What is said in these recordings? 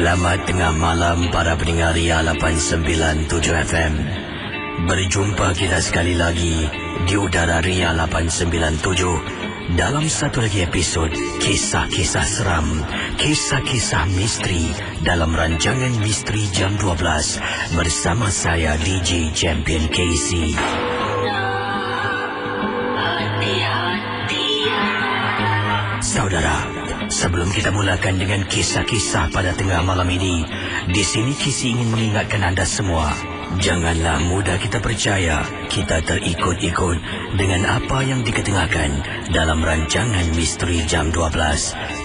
Selamat tengah malam para pendengar Ria 897 FM. Berjumpa kita sekali lagi di udara Ria 897 dalam satu lagi episod Kisah-Kisah Seram, Kisah-Kisah Misteri dalam rancangan Misteri Jam 12 bersama saya DJ Champion KC. Saudara, sebelum kita mulakan dengan kisah-kisah pada tengah malam ini, di sini Kisi ingin mengingatkan anda semua, janganlah mudah kita percaya kita terikut-ikut dengan apa yang diketengahkan dalam rancangan Misteri Jam 12.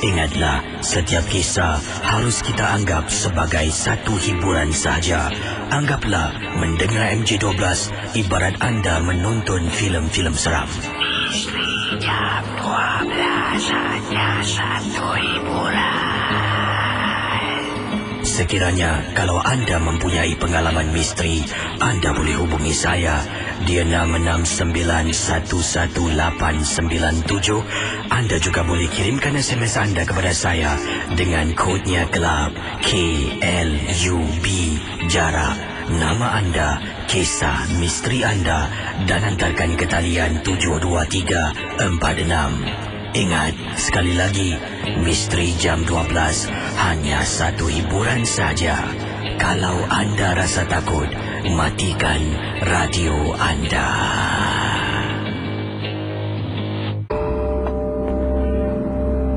Ingatlah, setiap kisah harus kita anggap sebagai satu hiburan sahaja. Anggaplah mendengar MJ12 ibarat anda menonton filem-filem seram. Misteri Jam 12 hanya satu hiburan. Sekiranya kalau anda mempunyai pengalaman misteri, anda boleh hubungi saya di 669111897. Anda juga boleh kirimkan SMS anda kepada saya dengan kodnya Kelab KLUB, jarak, nama anda, kisah misteri anda dan hantarkan ke talian 72346. Ingat, sekali lagi, Misteri Jam 12 hanya satu hiburan saja. Kalau anda rasa takut, matikan radio anda.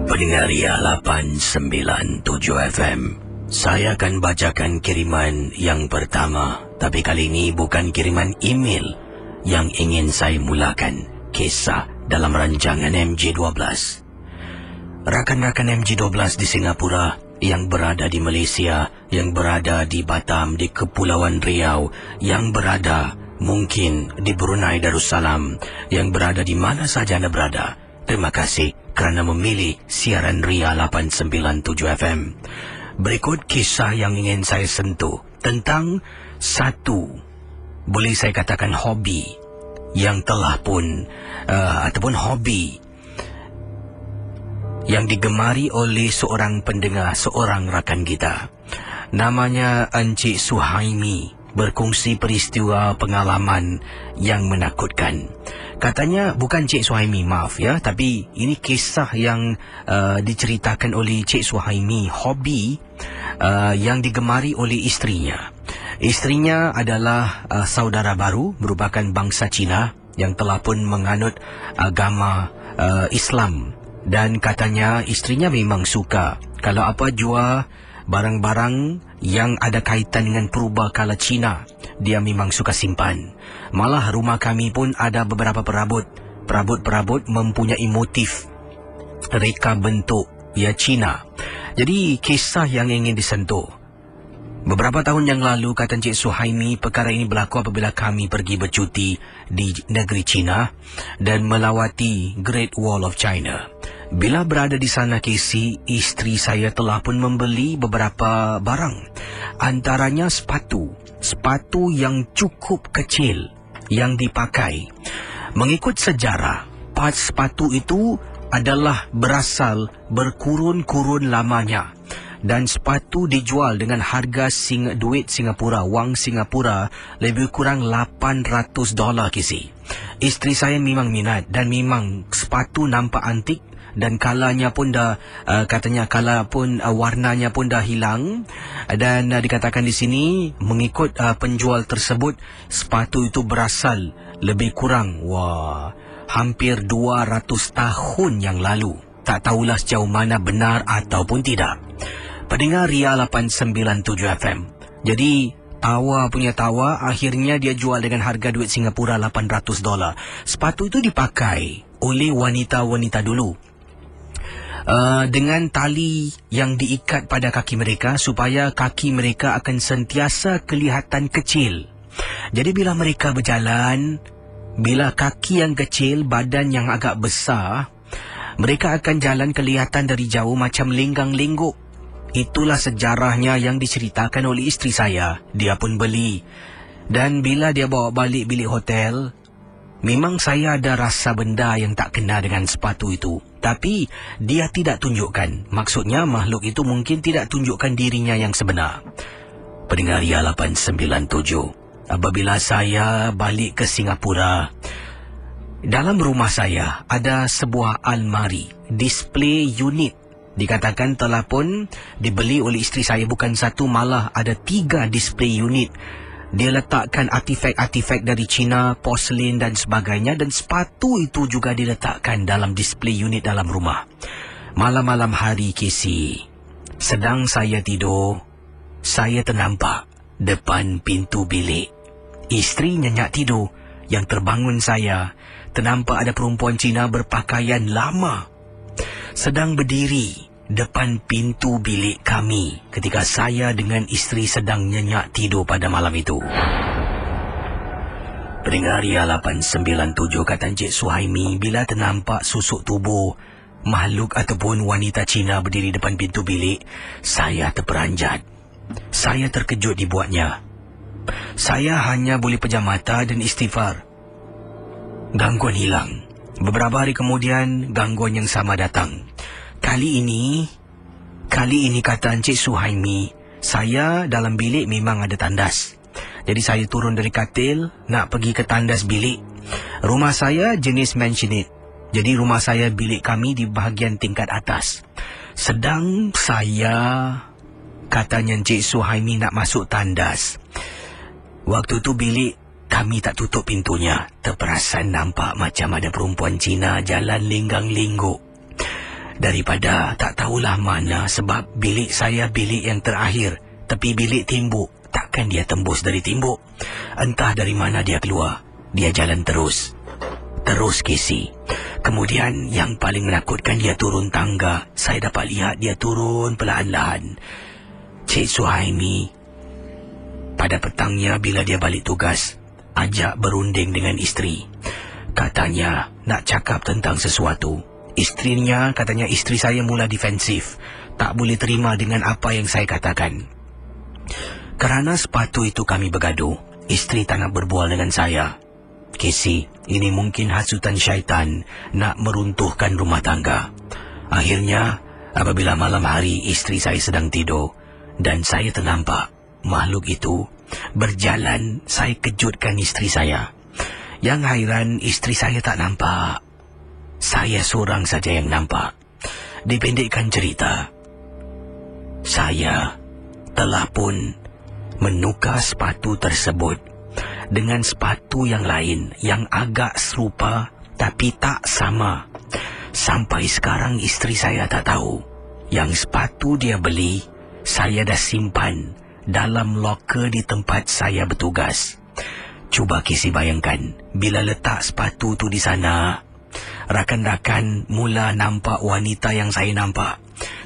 Pendengar Ria 897 FM, saya akan bacakan kiriman yang pertama. Tapi kali ini bukan kiriman email yang ingin saya mulakan kisah dalam rancangan MJ12. Rakan-rakan MJ12 di Singapura, yang berada di Malaysia, yang berada di Batam, di Kepulauan Riau, yang berada mungkin di Brunei Darussalam, yang berada di mana saja anda berada, terima kasih kerana memilih siaran Ria 897 FM. Berikut kisah yang ingin saya sentuh tentang satu, boleh saya katakan hobi yang telah pun ataupun hobi yang digemari oleh seorang pendengar, seorang rakan kita. Namanya Encik Suhaimi, berkongsi peristiwa pengalaman yang menakutkan. Katanya, bukan Cik Suhaimi, maaf ya, tapi ini kisah yang diceritakan oleh Cik Suhaimi, hobi yang digemari oleh isterinya. Isterinya adalah saudara baru, merupakan bangsa Cina yang telah pun menganut agama Islam. Dan katanya isterinya memang suka kalau apa jua barang-barang yang ada kaitan dengan purbakala Cina, dia memang suka simpan. Malah rumah kami pun ada beberapa perabot mempunyai motif reka bentuk ya Cina. Jadi kisah yang ingin disentuh, beberapa tahun yang lalu, kata Encik Suhaimi, perkara ini berlaku apabila kami pergi bercuti di negeri China dan melawati Great Wall of China. Bila berada di sana, Casey, isteri saya telah pun membeli beberapa barang. Antaranya sepatu yang cukup kecil yang dipakai. Mengikut sejarah, parts sepatu itu adalah berasal berkurun-kurun lamanya. Dan sepatu dijual dengan harga duit Singapura, wang Singapura, lebih kurang $800, Kisi. Isteri saya memang minat dan memang sepatu nampak antik dan kalanya pun dah katanya kala pun warnanya pun dah hilang. Dan dikatakan di sini mengikut penjual tersebut, sepatu itu berasal lebih kurang hampir 200 tahun yang lalu. Tak tahulah sejauh mana benar ataupun tidak. Pendengar Ria 897 FM. Jadi tawa punya tawa, akhirnya dia jual dengan harga duit Singapura $800. Sepatu itu dipakai oleh wanita-wanita dulu dengan tali yang diikat pada kaki mereka supaya kaki mereka akan sentiasa kelihatan kecil. Jadi bila mereka berjalan, bila kaki yang kecil, badan yang agak besar, mereka akan jalan kelihatan dari jauh macam lenggang-lenggok. Itulah sejarahnya yang diceritakan oleh isteri saya. Dia pun beli. Dan bila dia bawa balik bilik hotel, Memang saya ada rasa benda yang tak kena dengan sepatu itu. Tapi dia tidak tunjukkan. Maksudnya makhluk itu mungkin tidak tunjukkan dirinya yang sebenar. Pendengar Ria 897. Apabila saya balik ke Singapura, dalam rumah saya ada sebuah almari, display unit. Dikatakan telah pun dibeli oleh isteri saya, bukan satu, malah ada 3 display unit. Dia letakkan artifak-artifak dari China, porselin dan sebagainya, dan sepatu itu juga diletakkan dalam display unit dalam rumah. Malam-malam hari, Casey, sedang saya tidur, saya ternampak depan pintu bilik. Isteri nyenyak tidur. Yang terbangun saya, ternampak ada perempuan Cina berpakaian lama sedang berdiri depan pintu bilik kami ketika saya dengan isteri sedang nyenyak tidur pada malam itu. Pendengar Ria 897, kata Encik Suhaimi, bila ternampak susuk tubuh makhluk ataupun wanita Cina berdiri depan pintu bilik, saya terperanjat. Saya terkejut dibuatnya. Saya hanya boleh pejam mata dan istighfar. Gangguan hilang. Beberapa hari kemudian, gangguan yang sama datang. Kali ini kata Encik Suhaimi, saya dalam bilik memang ada tandas. Jadi saya turun dari katil nak pergi ke tandas bilik. Rumah saya jenis mansionette. Jadi rumah saya, bilik kami di bahagian tingkat atas. Sedang saya, katanya Encik Suhaimi, nak masuk tandas. Waktu tu bilik kami tak tutup pintunya. Terperasan nampak macam ada perempuan Cina jalan linggang-lingguk. Daripada tak tahulah mana, sebab bilik saya bilik yang terakhir, tepi bilik timbuk. Takkan dia tembus dari timbuk. Entah dari mana dia keluar. Dia jalan terus. Terus, Casey. Kemudian yang paling menakutkan, dia turun tangga. Saya dapat lihat dia turun perlahan-lahan. Cik Suhaimi, pada petangnya bila dia balik tugas, ajak berunding dengan isteri. Katanya nak cakap tentang sesuatu. Isterinya, katanya isteri saya mula defensif. Tak boleh terima dengan apa yang saya katakan. Kerana sepatu itu kami bergaduh. Isteri tak nak berbual dengan saya. Casey, ini mungkin hasutan syaitan nak meruntuhkan rumah tangga. Akhirnya, apabila malam hari isteri saya sedang tidur dan saya ternampak makhluk itu berjalan, saya kejutkan isteri saya. Yang hairan, isteri saya tak nampak. Saya seorang saja yang nampak. Dipendekkan cerita, saya telah pun menukar sepatu tersebut dengan sepatu yang lain yang agak serupa tapi tak sama. Sampai sekarang isteri saya tak tahu. Yang sepatu dia beli, saya dah simpan dalam loker di tempat saya bertugas. Cuba Casey bayangkan, bila letak sepatu tu di sana, rakan-rakan mula nampak wanita yang saya nampak.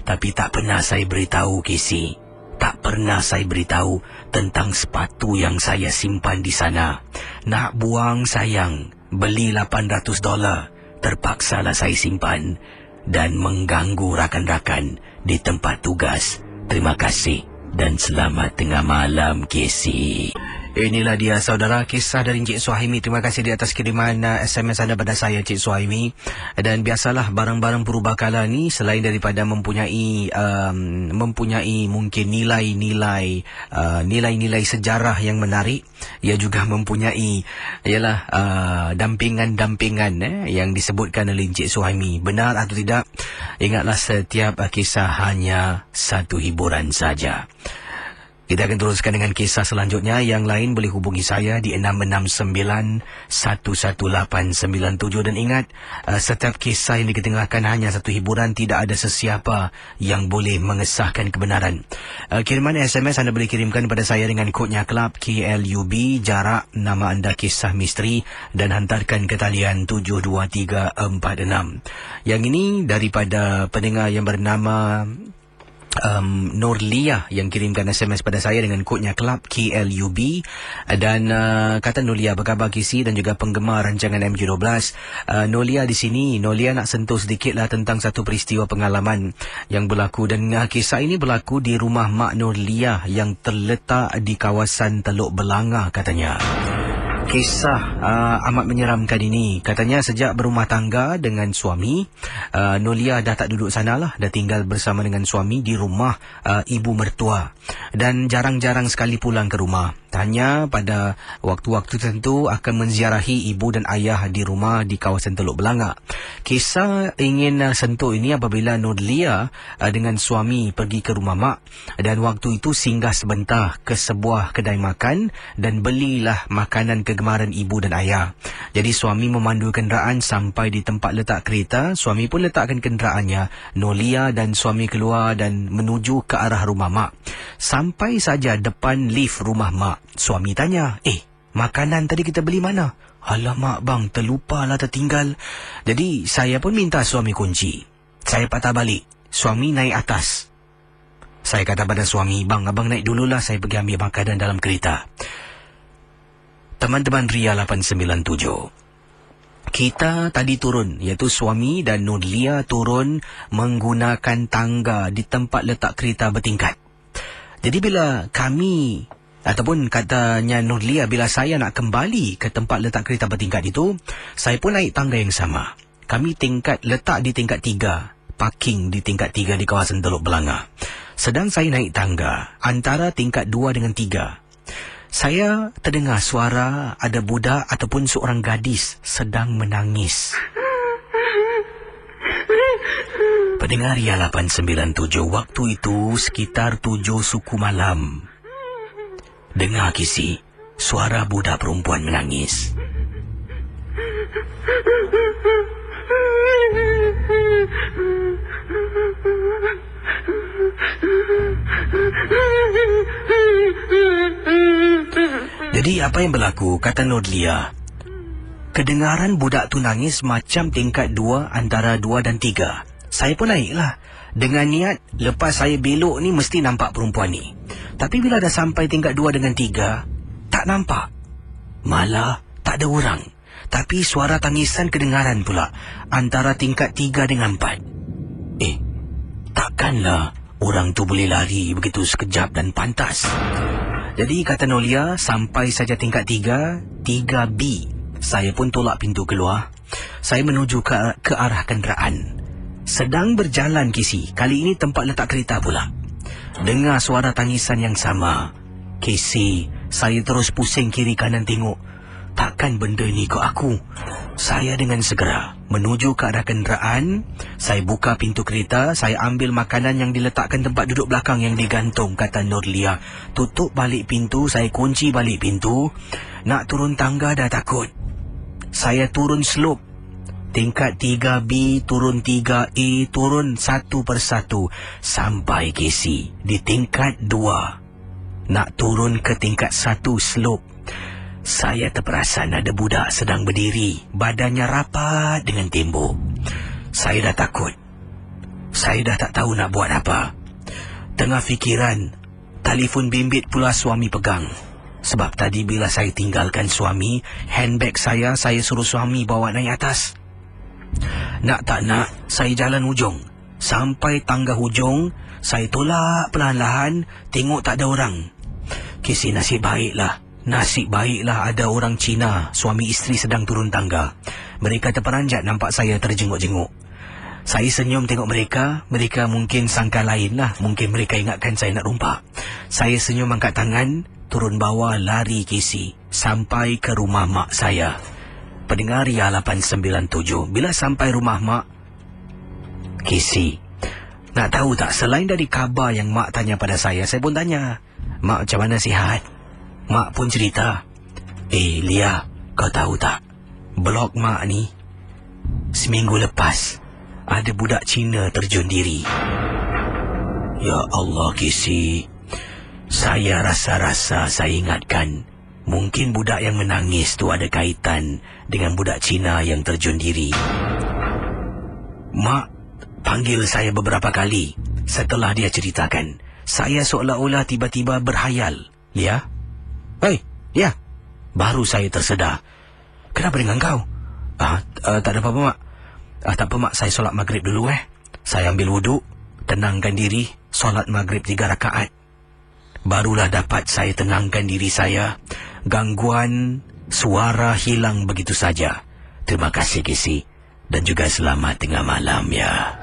Tapi tak pernah saya beritahu, Casey. Tak pernah saya beritahu tentang sepatu yang saya simpan di sana. Nak buang sayang, beli $800. Terpaksalah saya simpan dan mengganggu rakan-rakan di tempat tugas. Terima kasih dan selamat tengah malam, Casey. Inilah dia, saudara, kisah dari Encik Suhaimi. Terima kasih di atas kiriman SMS anda pada saya, Encik Suhaimi. Dan biasalah barang-barang purbakala ni, selain daripada mempunyai mungkin nilai-nilai sejarah yang menarik, ia juga mempunyai dampingan-dampingan yang disebutkan oleh Encik Suhaimi. Benar atau tidak? Ingatlah, setiap kisah hanya satu hiburan saja. Kita akan teruskan dengan kisah selanjutnya. Yang lain boleh hubungi saya di 669-11897. Dan ingat, setiap kisah yang diketengahkan hanya satu hiburan. Tidak ada sesiapa yang boleh mengesahkan kebenaran. Kiriman SMS anda boleh kirimkan pada saya dengan kodnya Club KLUB, jarak, nama anda, kisah misteri, dan hantarkan ke talian 72346. Yang ini daripada pendengar yang bernama Nurlia yang kirimkan SMS pada saya dengan kodnya Club KLUB. Dan kata Nurlia, apa khabar Kisi dan juga penggemar rancangan MG12. Nurlia di sini, Nurlia nak sentuh sedikitlah tentang satu peristiwa pengalaman yang berlaku. Dan kisah ini berlaku di rumah Mak Nurlia yang terletak di kawasan Teluk Belanga, katanya. Kisah amat menyeramkan ini. Katanya sejak berumah tangga dengan suami, Nolia dah tak duduk sana lah. Dah tinggal bersama dengan suami di rumah ibu mertua. Dan jarang-jarang sekali pulang ke rumah. Hanya pada waktu-waktu tertentu akan menziarahi ibu dan ayah di rumah di kawasan Teluk Belanga. Kisah ingin sentuh ini apabila Nolia dengan suami pergi ke rumah mak. Dan waktu itu singgah sebentar ke sebuah kedai makan dan belilah makanan kegemaran ibu dan ayah. Jadi suami memandu kenderaan sampai di tempat letak kereta. Suami pun letakkan kenderaannya. Nolia dan suami keluar dan menuju ke arah rumah mak. Sampai saja depan lift rumah mak, suami tanya, makanan tadi kita beli mana? Alamak bang, terlupalah, tertinggal. Jadi saya pun minta suami kunci. Saya patah balik. Suami naik atas. Saya kata pada suami, bang, abang naik dululah, saya pergi ambil makanan dalam kereta. Teman-teman Ria 897. Kita tadi turun, iaitu suami dan Nolia turun menggunakan tangga di tempat letak kereta bertingkat. Jadi bila kami, ataupun katanya Nolia, bila saya nak kembali ke tempat letak kereta bertingkat itu, saya pun naik tangga yang sama. Kami letak di tingkat 3, parking di tingkat 3 di kawasan Teluk Belanga. Sedang saya naik tangga antara tingkat 2 dengan 3. Saya terdengar suara ada budak ataupun seorang gadis sedang menangis. Pendengar Ria 897, waktu itu sekitar 7 suku malam. Dengar kisi, suara budak perempuan menangis. Jadi apa yang berlaku? Kata Nolia, kedengaran budak tu nangis macam tingkat 2 antara 2 dan 3. Saya pun naiklah. Dengan niat, lepas saya belok ni mesti nampak perempuan ni. Tapi bila dah sampai tingkat 2 dengan 3, tak nampak. Malah tak ada orang. Tapi suara tangisan kedengaran pula antara tingkat 3 dengan 4. Takkanlah orang tu boleh lari begitu sekejap dan pantas. Jadi kata Nolia, sampai saja tingkat 3, 3B. Saya pun tolak pintu keluar. Saya menuju ke arah kenderaan. Sedang berjalan kisi, kali ini tempat letak kereta pula. Dengar suara tangisan yang sama. Kisi, saya terus pusing kiri kanan tengok. Takkan benda ni ke aku? Saya dengan segera menuju ke arah kenderaan. Saya buka pintu kereta. Saya ambil makanan yang diletakkan tempat duduk belakang yang digantung, kata Nolia. Tutup balik pintu. Saya kunci balik pintu. Nak turun tangga dah takut. Saya turun slope. Tingkat 3B, turun 3A, turun satu persatu. Sampai kisi di tingkat 2. Nak turun ke tingkat 1 slope. Saya terperasan ada budak sedang berdiri. Badannya rapat dengan tembok. Saya dah takut. Saya dah tak tahu nak buat apa. Tengah fikiran, telefon bimbit pula suami pegang. Sebab tadi bila saya tinggalkan suami, handbag saya suruh suami bawa naik atas. Nak tak nak, saya jalan hujung. Sampai tangga hujung, saya tolak perlahan-lahan, tengok tak ada orang. Kisi nasib baiklah ada orang Cina, suami isteri sedang turun tangga. Mereka terperanjat nampak saya terjenguk-jenguk. Saya senyum tengok mereka. Mereka mungkin sangka lain lah. Mungkin mereka ingatkan saya nak rompak. Saya senyum angkat tangan, turun bawah lari kisi. Sampai ke rumah mak saya. Pendengar Ria 897, bila sampai rumah mak, kisi, nak tahu tak, selain dari khabar yang mak tanya pada saya pun tanya, mak macam mana sihat? Mak pun cerita, Lia, kau tahu tak, blok mak ni, seminggu lepas, ada budak Cina terjun diri. Ya Allah kisi, saya rasa-rasa saya ingatkan, mungkin budak yang menangis tu ada kaitan dengan budak Cina yang terjun diri. Mak panggil saya beberapa kali. Setelah dia ceritakan, saya seolah-olah tiba-tiba berhayal. Lia? Ya. Baru saya tersedar. Kenapa dengan kau? Tak ada apa-apa mak. Tak apa mak, saya solat maghrib dulu Saya ambil wuduk, tenangkan diri, solat maghrib 3 rakaat. Barulah dapat saya tenangkan diri saya. Gangguan Suara hilang begitu saja. Terima kasih Casey. Dan juga selamat tengah malam ya.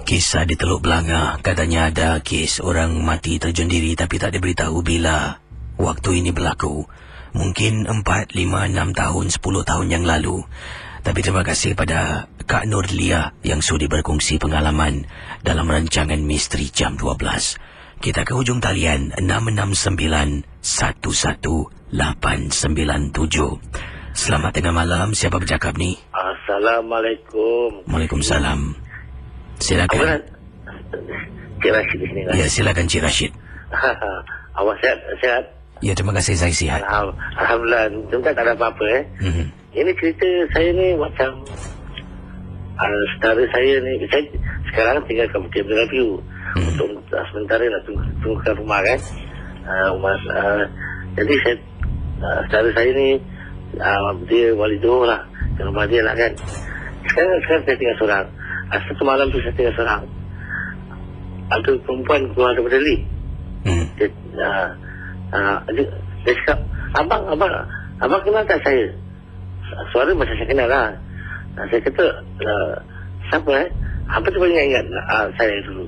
Kisah di Teluk Belanga, katanya ada kes orang mati terjun diri tapi tak diberitahu bila waktu ini berlaku. Mungkin 4, 5, 6 tahun, 10 tahun yang lalu. Tapi terima kasih pada Kak Nurlia yang sudi berkongsi pengalaman dalam rancangan Misteri Jam 12. Kita ke hujung talian 669-11897. Selamat tengah malam, siapa bercakap ni? Assalamualaikum. Waalaikumsalam. Silakan. Cik Rashid di sini kan? Ya, silakan Cik Rashid. Awak sihat? Ya, terima kasih, saya sihat. Alhamdulillah, tak ada apa-apa Ini cerita saya ni macam saudara saya ni, saya sekarang tinggal kat Bukit Berapiu. Untuk sementara nak tunggukan rumah kan. Jadi saya, saudara saya ni dia wali doh lah ke rumah dia lah kan. Sekarang saya tinggal seorang. Satu malam tu saya tinggal seorang. Ada perempuan keluar daripada lift. Dia cakap, Abang kenal tak saya? Suara macam saya kenal lah. Saya kata, siapa Apa tu paling ingat saya dulu?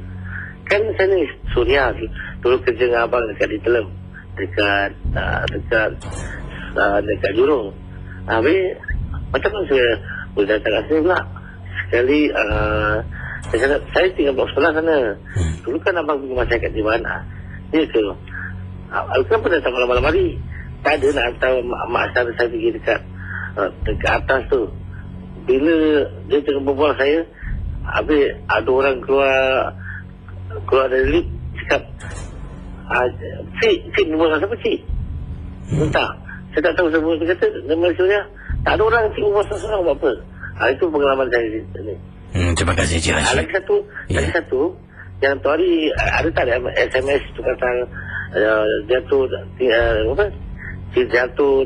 Kan saya ni Suria. Dulu kerja dengan abang dekat di Telem. Dekat Jurong. Habis macam mana saya boleh datang kat sini pula? Sekali saya cakap, saya tinggal blok sebelah sana. Dulu kan abang pergi masyarakat di mana? Dia ke kenapa datang malam-malam hari? Tak ada nak hantar mak saudara saya pergi dekat atas tu. Bila dia tengah berbual saya, habis ada orang keluar dari lift, cakap, Cik berbual dengan siapa Cik? Entah, saya tak tahu siapa. Dia kata, nama Malaysia, tak ada orang Cik berbual seorang buat apa. Itu pengalaman saya ni. Terima kasih Cik Rashid. Lagi satu, yang tu hari ada tak ada SMS tu kata jatuh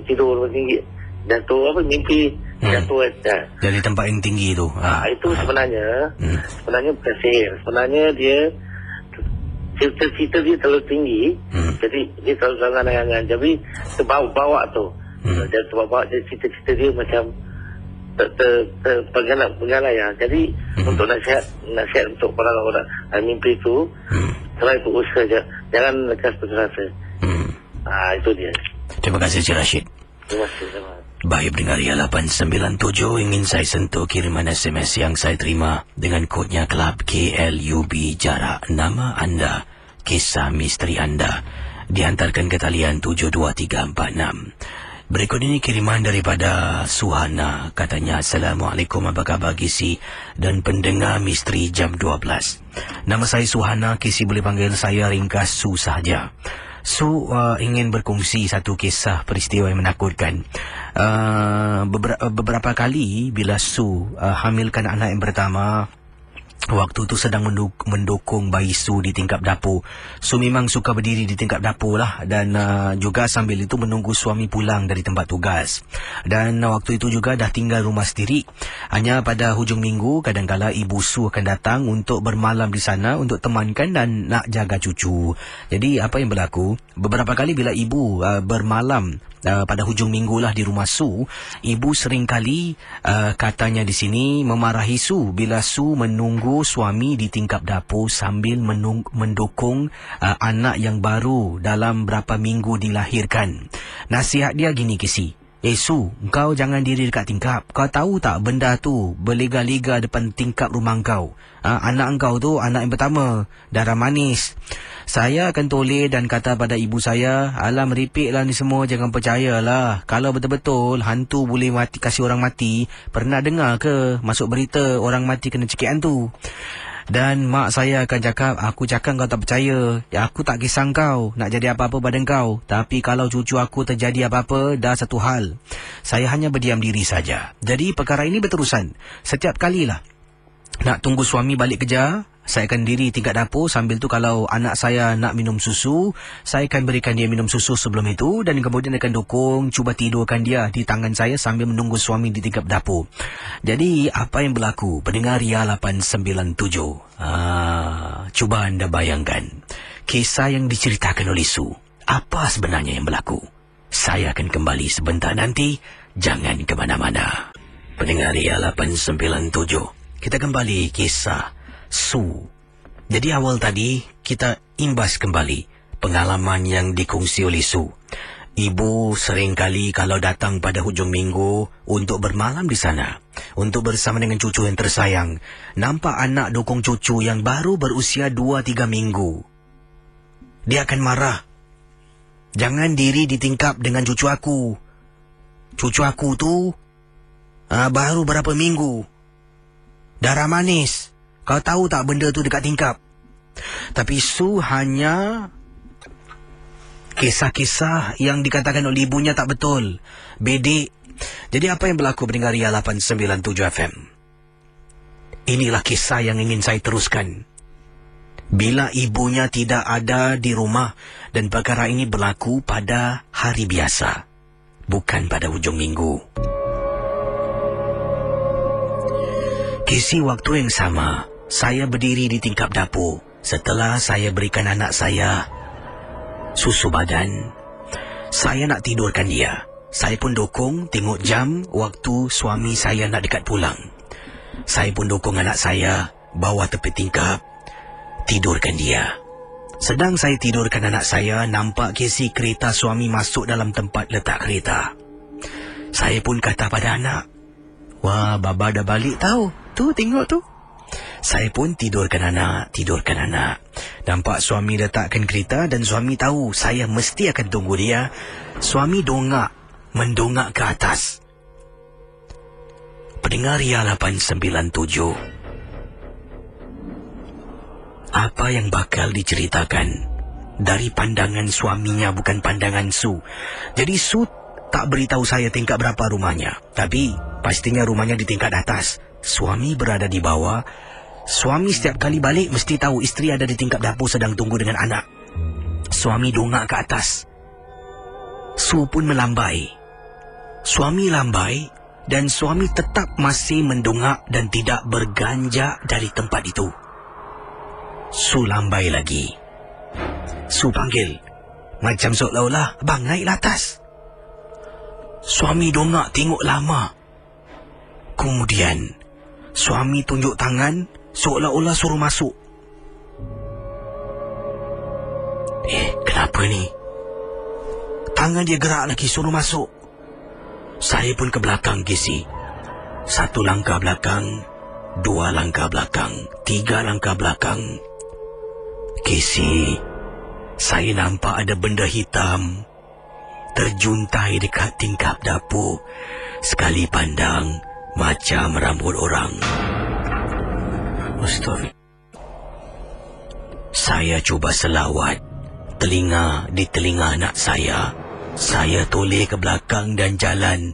tidur tinggi, jatuh mimpi jatuh dari tempat yang tinggi tu. Itu sebenarnya bukan sihir. Sebenarnya dia cita-cita dia terlalu tinggi. Jadi dia terlalu angan-angan. Jadi terbawa tu. Dia terbawa, cita-cita dia macam terpenggalai ya. Jadi untuk nasihat untuk orang-orang mimpi itu, try berusaha je, jangan lekas putus asa. Itu dia. Terima kasih Cik Rashid. Terima kasih. Baik pendengar ya 897, ingin saya sentuh kiriman SMS yang saya terima dengan kodnya Kelab KLUB, jarak nama anda, kisah misteri anda, dihantarkan ke talian 72346. Berikut ini kiriman daripada Suhana. Katanya, Assalamualaikum, apa khabar Kisi dan pendengar Misteri Jam 12. Nama saya Suhana, Kisi boleh panggil saya ringkas Su sahaja. Su ingin berkongsi satu kisah peristiwa yang menakutkan. Beberapa kali bila Su hamilkan anak yang pertama, waktu tu sedang mendukung bayi Su di tingkap dapur. Su memang suka berdiri di tingkap dapur lah. Dan juga sambil itu menunggu suami pulang dari tempat tugas. Dan waktu itu juga dah tinggal rumah sendiri. Hanya pada hujung minggu kadangkala ibu Su akan datang untuk bermalam di sana untuk temankan dan nak jaga cucu. Jadi apa yang berlaku? Beberapa kali bila ibu bermalam pada hujung minggu lah di rumah Su, ibu seringkali katanya di sini memarahi Su bila Su menunggu suami di tingkap dapur sambil mendukung anak yang baru dalam berapa minggu dilahirkan. Nasihat dia gini Kisi, Su, kau jangan diri dekat tingkap. Kau tahu tak benda tu berliga-liga depan tingkap rumah kau. Anak kau tu anak yang pertama, darah manis. Saya akan toleh dan kata pada ibu saya, alah meripik lah ni semua, jangan percayalah. Kalau betul-betul hantu boleh mati, kasih orang mati, pernah dengar ke masuk berita orang mati kena cekik hantu? Dan mak saya akan cakap, aku cakap kau tak percaya. Ya, aku tak kisah kau nak jadi apa-apa pada kau. Tapi kalau cucu aku terjadi apa-apa, dah satu hal. Saya hanya berdiam diri saja. Jadi perkara ini berterusan. Setiap kalilah nak tunggu suami balik kerja, saya akan diri tingkat dapur. Sambil tu kalau anak saya nak minum susu, saya akan berikan dia minum susu sebelum itu. Dan kemudian akan dukung, cuba tidurkan dia di tangan saya sambil menunggu suami di tingkat dapur. Jadi apa yang berlaku? Pendengar Ria 897. Cuba anda bayangkan kisah yang diceritakan oleh Su. Apa sebenarnya yang berlaku? Saya akan kembali sebentar nanti. Jangan ke mana-mana. Pendengar Ria 897. Kita kembali kisah Su. Jadi awal tadi kita imbas kembali pengalaman yang dikongsi oleh Su. Ibu seringkali kalau datang pada hujung minggu untuk bermalam di sana, untuk bersama dengan cucu yang tersayang, nampak anak dukung cucu yang baru berusia 2-3 minggu. Dia akan marah. Jangan diri ditingkap dengan cucu aku. Cucu aku tu baru berapa minggu. Darah manis. Kau tahu tak benda tu dekat tingkap? Tapi Su hanya kisah-kisah yang dikatakan oleh ibunya tak betul. Bedek. Jadi apa yang berlaku pendengar Ria 897 FM? Inilah kisah yang ingin saya teruskan. Bila ibunya tidak ada di rumah dan perkara ini berlaku pada hari biasa, bukan pada hujung minggu. Kisi waktu yang sama, saya berdiri di tingkap dapur setelah saya berikan anak saya susu badan. Saya nak tidurkan dia. Saya pun dukung tengok jam waktu suami saya nak dekat pulang. Saya pun dukung anak saya bawa tepi tingkap, tidurkan dia. Sedang saya tidurkan anak saya, nampak kisi kereta suami masuk dalam tempat letak kereta. Saya pun kata pada anak, wah, baba dah balik tahu. Tu, tengok tu. Saya pun tidurkan anak. Nampak suami letakkan kereta dan suami tahu saya mesti akan tunggu dia. Suami mendongak ke atas. Pendengar Ria 897. Apa yang bakal diceritakan dari pandangan suaminya, bukan pandangan Su. Jadi Su tak beritahu saya tingkat berapa rumahnya. Tapi pastinya rumahnya di tingkat atas. Suami berada di bawah. Suami setiap kali balik mesti tahu isteri ada di tingkap dapur sedang tunggu dengan anak. Suami dongak ke atas. Su pun melambai. Suami lambai dan suami tetap masih mendongak dan tidak berganjak dari tempat itu. Su lambai lagi. Su panggil. Macam seolah-olah, abang naiklah atas. Suami dongak tengok lama. Kemudian suami tunjuk tangan seolah-olah suruh masuk. Kenapa ni? Tangan dia gerak lagi suruh masuk. Saya pun ke belakang kisi. 1 langkah belakang, 2 langkah belakang, 3 langkah belakang. Kisi, saya nampak ada benda hitam terjuntai dekat tingkap dapur. Sekali pandang macam rambut orang. Astaghfirullah. Saya cuba selawat telinga di telinga anak saya. Saya toleh ke belakang dan jalan.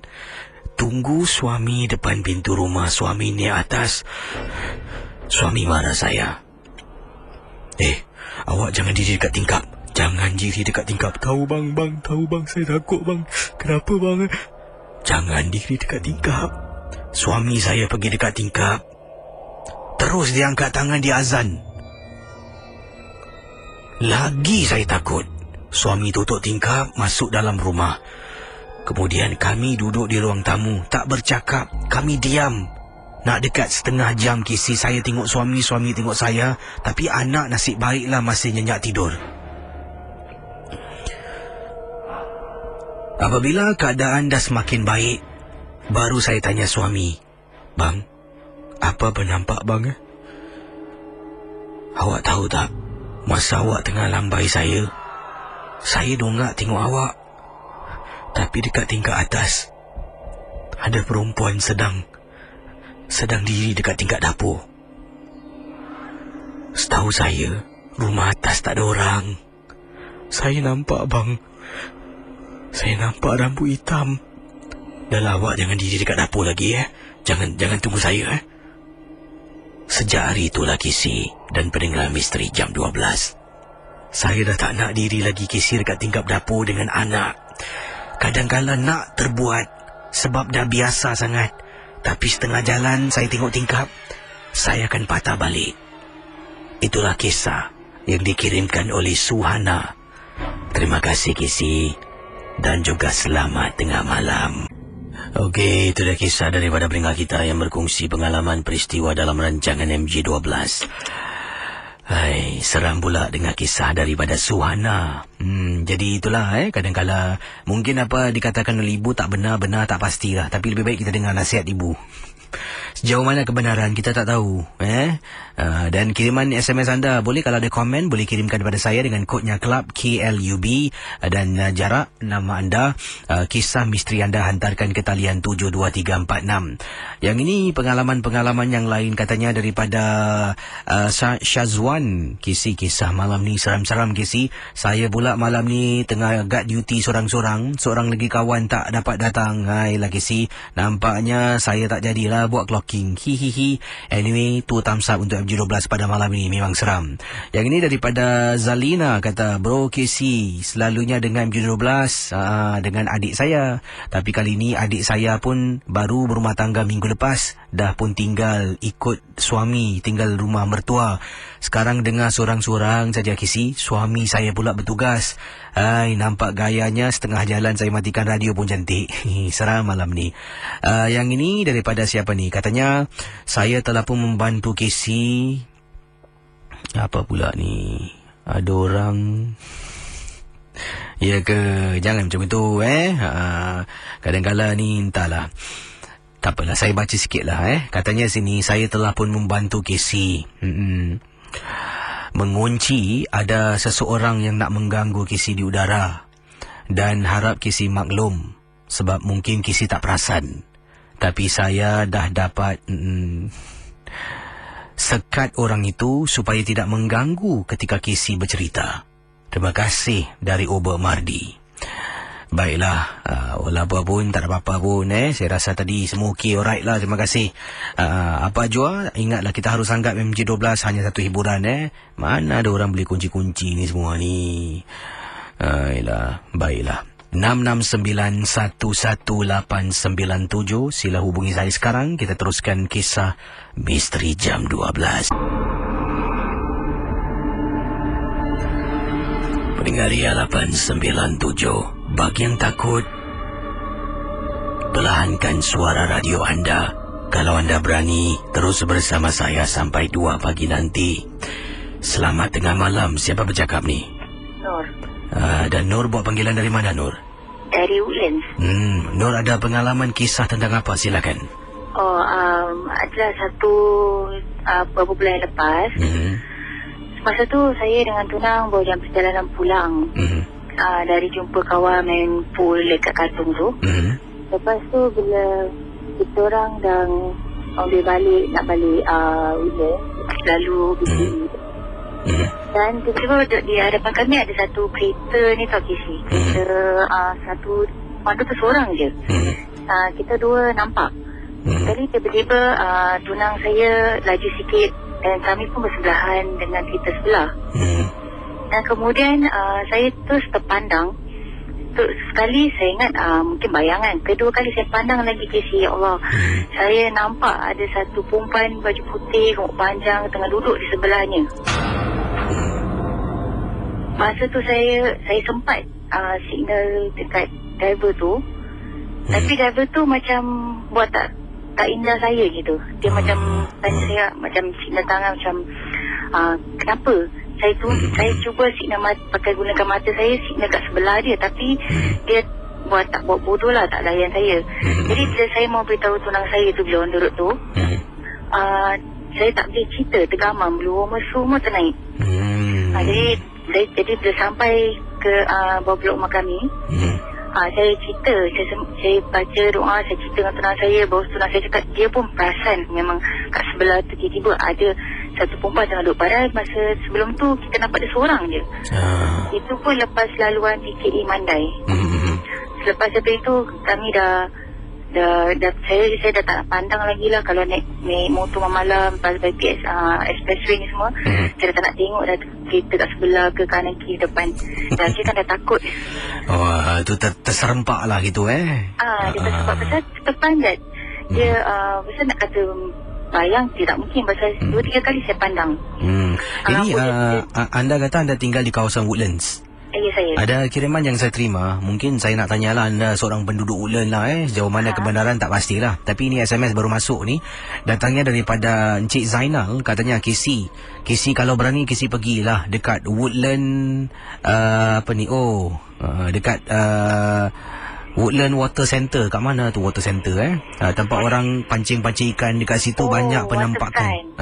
Tunggu suami depan pintu rumah. Suami ni atas. Suami marah saya. Awak jangan diri dekat tingkap. Jangan diri dekat tingkap. Tahu bang, tahu bang, saya takut bang. Kenapa bang? Jangan diri dekat tingkap. Suami saya pergi dekat tingkap. Terus dia angkat tangan, dia azan. Lagi saya takut. Suami tutup tingkap, masuk dalam rumah. Kemudian kami duduk di ruang tamu, tak bercakap. Kami diam. Nak dekat setengah jam kisi saya tengok suami, suami tengok saya. Tapi anak nasib baiklah masih nyenyak tidur. Apabila keadaan dah semakin baik, baru saya tanya suami, bang, apa bernampak bang? Awak tahu tak, masa awak tengah lambai saya dongak tengok awak. Tapi dekat tingkat atas, ada perempuan sedang diri dekat tingkat dapur. Setahu saya, rumah atas tak ada orang. Saya nampak, bang. Saya nampak rambut hitam. Dah lah, awak jangan diri dekat dapur lagi, Jangan tunggu saya, Sejak hari itulah Kisi dan pendengar misteri jam 12. Saya dah tak nak diri lagi Kisi dekat tingkap dapur dengan anak. Kadang-kadang nak terbuat sebab dah biasa sangat. Tapi setengah jalan saya tengok tingkap, saya akan patah balik. Itulah kisah yang dikirimkan oleh Suhana. Terima kasih Kisi dan juga selamat tengah malam. Okey, itu dah kisah daripada pendengar kita yang berkongsi pengalaman peristiwa dalam rancangan MG12. Hai, seram pula dengar kisah daripada Suhana. Jadi itulah kadang-kala mungkin apa dikatakan oleh ibu tak benar tak pastilah, tapi lebih baik kita dengar nasihat ibu. Sejauh mana kebenaran kita tak tahu, dan kiriman SMS anda boleh, kalau ada komen boleh kirimkan kepada saya dengan kodnya Club KLUB dan jarak nama anda, kisah misteri anda hantarkan ke talian 72346. Yang ini pengalaman-pengalaman yang lain katanya daripada Syazwan. Kisi, kisah malam ni seram-seram Kisi. Saya pula malam ni tengah guard duty sorang-sorang, seorang lagi kawan tak dapat datang. Hai lah Kisi, nampaknya saya tak jadilah buat clocking. Hihihi. Anyway, tu thumbs up untuk MG12 pada malam ini, memang seram. Yang ini daripada Zalina, kata, bro Casey selalunya dengan MG12 dengan adik saya. Tapi kali ini adik saya pun baru berumah tangga minggu lepas. Dah pun tinggal ikut suami, tinggal rumah mertua. Sekarang dengar sorang-sorang saja Casey, suami saya pula bertugas. Hai, nampak gayanya setengah jalan saya matikan radio pun cantik. Seram malam ni. Yang ini daripada siapa ni? Katanya, saya telah pun membantu Casey. Apa pula ni? Ada orang... Ya ke? Jangan macam itu, kadang-kadang ni entahlah. Tak apalah, saya baca sikit lah, Katanya sini, saya telah pun membantu Casey. Mengunci ada seseorang yang nak mengganggu Casey di udara. Dan harap Casey maklum. Sebab mungkin Casey tak perasan. Tapi saya dah dapat sekat orang itu supaya tidak mengganggu ketika Casey bercerita. Terima kasih dari Ober Mardi. Baiklah, walaupun pun tak ada apa-apa pun, saya rasa tadi semua okey, alright lah, terima kasih. Apa jua, ingatlah kita harus anggap MG12 hanya satu hiburan, Mana ada orang boleh kunci-kunci ni semua ni. Baiklah. 669-11897. Sila hubungi saya sekarang. Kita teruskan kisah misteri jam 12. Pendengar 897. Bagi yang takut, perlahankan suara radio anda. Kalau anda berani, terus bersama saya sampai 2 pagi nanti. Selamat tengah malam. Siapa bercakap ni? Nur. Dan Nur buat panggilan dari mana, Nur? Dari Woodlands. Nur ada pengalaman kisah tentang apa? Silakan. Adalah satu beberapa bulan lepas. Masa tu saya dengan tunang baru jam perjalanan pulang. Dari jumpa kawan main pool dekat Katong tu. Lepas tu bila kita orang dah ambil balik, nak balik Woodlands, lalu dan tiba-tiba di hadapan kami ada satu kereta ni tau Kisi. Kereta satu orang tu seorang je. Kita dua nampak. Sekali tiba-tiba tunang saya laju sikit dan kami pun bersebelahan dengan kereta sebelah. Dan kemudian saya terus terpandang. Sekali saya ingat mungkin bayangan. Kedua kali saya pandang lagi Kisi, ya Allah. Saya nampak ada satu perempuan baju putih, rambut panjang tengah duduk di sebelahnya. Masa tu saya sempat signal dekat driver tu. Tapi driver tu macam buat tak indah saya gitu. Dia macam tanya saya, macam signal tangan macam kenapa? Saya cuba signal pakai gunakan mata saya, signal kat sebelah dia, tapi dia buat bodoh lah, tak layan saya. Jadi bila saya mau beritahu tunang saya tu, bila on the road tu, saya tak boleh cerita, tergamam, bulu roma semua ternaik. Jadi bila sampai ke bawah blok rumah kami, saya cerita, saya baca doa, saya cerita dengan tunang saya, baru tunang saya cakap dia pun perasan memang kat sebelah tu tiba-tiba ada satu perempuan tengah duduk. Padahal masa sebelum tu kita nampak dia seorang je. Itu pun lepas laluan PKE Mandai. Selepas itu kami dah saya dah tak pandang lagi lah kalau naik motor malam lepas bypass expressway ni semua. Saya dah tak nak tengok dah kereta kat sebelah ke kanan kiri depan. Dan saya kan dah takut. Tu terserempak lah gitu Dia terserempak pasal terpanjat. Dia pasal nak kata bayang tidak mungkin pasal 2-3 kali saya pandang. Ini anda kata anda tinggal di kawasan Woodlands. Ya, saya. Ada kiriman yang saya terima. Mungkin saya nak tanyalah, anda seorang penduduk Woodlands lah sejauh mana kebenaran tak pastilah. Tapi ini SMS baru masuk ni. Datangnya daripada Encik Zainal. Katanya KC kalau berani KC pergilah dekat Woodland dekat Woodland Water Center. Kat mana tu Water Center tempat orang pancing-pancing ikan dekat situ. Banyak penampakan.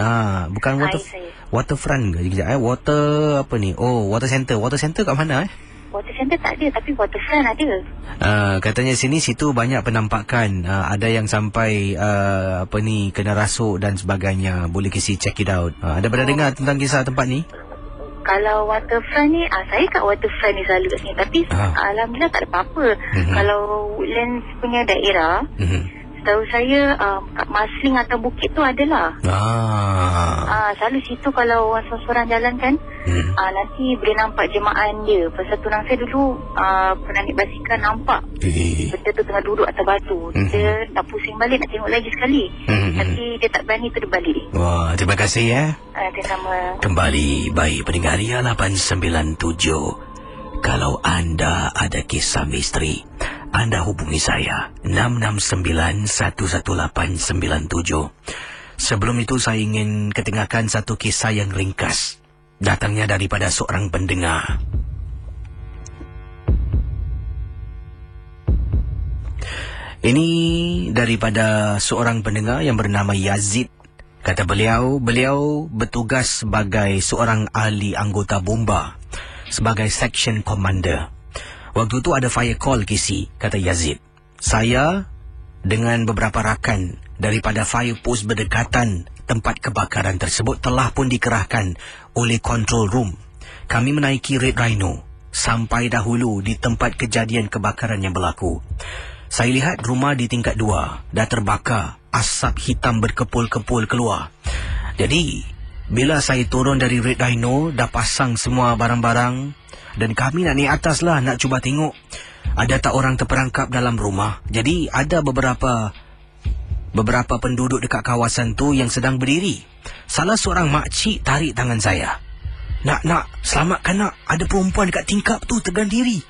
Bukan waterfront ke? Water Water Center. Water Center kat mana Water Center tak ada, tapi waterfront ada. Katanya situ banyak penampakan. Ada yang sampai kena rasuk dan sebagainya. Boleh kisi check it out. Ada pernah dengar tentang kisah tempat ni? Kalau waterfront ni, saya kat waterfront ni selalu kat sini. Tapi alhamdulillah tak ada apa-apa. Kalau Woodlands punya daerah, setahu saya kat Marsiling atau Bukit tu adalah. Selalu situ kalau orang seorang jalan kan, nanti boleh nampak jemaah dia. Pasal tunang saya dulu pernah naik basikal, nampak benda tu tengah duduk atas batu. Dia nak pusing balik, nak tengok lagi sekali. Tapi dia tak berani, tu dia balik. Wah, terima kasih sama. Kembali baik pendengar Ria 897. Kalau anda ada kisah misteri, anda hubungi saya 669-11897. Sebelum itu saya ingin ketengahkan satu kisah yang ringkas. Datangnya daripada seorang pendengar. Ini daripada seorang pendengar yang bernama Yazid. Kata beliau bertugas sebagai seorang ahli anggota bomba, sebagai section commander. Waktu itu ada fire call KC, kata Yazid. Saya dengan beberapa rakan daripada fire post berdekatan tempat kebakaran tersebut telah pun dikerahkan oleh control room. Kami menaiki Red Rhino sampai dahulu di tempat kejadian kebakaran yang berlaku. Saya lihat rumah di tingkat 2 dah terbakar, asap hitam berkepul-kepul keluar. Jadi bila saya turun dari Red Rhino, dah pasang semua barang-barang dan kami nak naik atas lah, nak cuba tengok ada tak orang terperangkap dalam rumah. Jadi ada beberapa penduduk dekat kawasan tu yang sedang berdiri. Salah seorang makcik tarik tangan saya. Nak, selamatkan nak. Ada perempuan dekat tingkap tu tegang diri.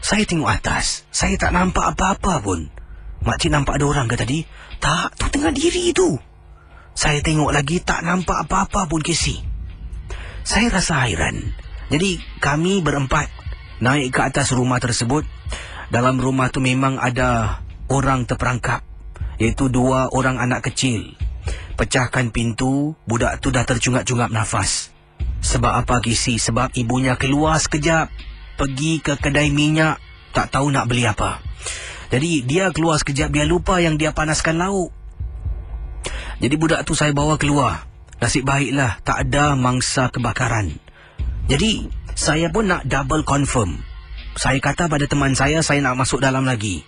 Saya tengok atas. Saya tak nampak apa-apa pun. Makcik nampak ada orang ke tadi? Tak, tu tengah diri tu. Saya tengok lagi, tak nampak apa-apa pun Casey. Saya rasa hairan. Jadi kami berempat naik ke atas rumah tersebut. Dalam rumah tu memang ada orang terperangkap, iaitu 2 orang anak kecil. Pecahkan pintu, budak tu dah tercungap-cungap nafas. Sebab apa Casey? Sebab ibunya keluar sekejap, pergi ke kedai minyak, tak tahu nak beli apa. Jadi dia keluar sekejap, dia lupa yang dia panaskan lauk. Jadi budak tu saya bawa keluar. Nasib baiklah tak ada mangsa kebakaran. Jadi saya pun nak double confirm. Saya kata pada teman saya nak masuk dalam lagi.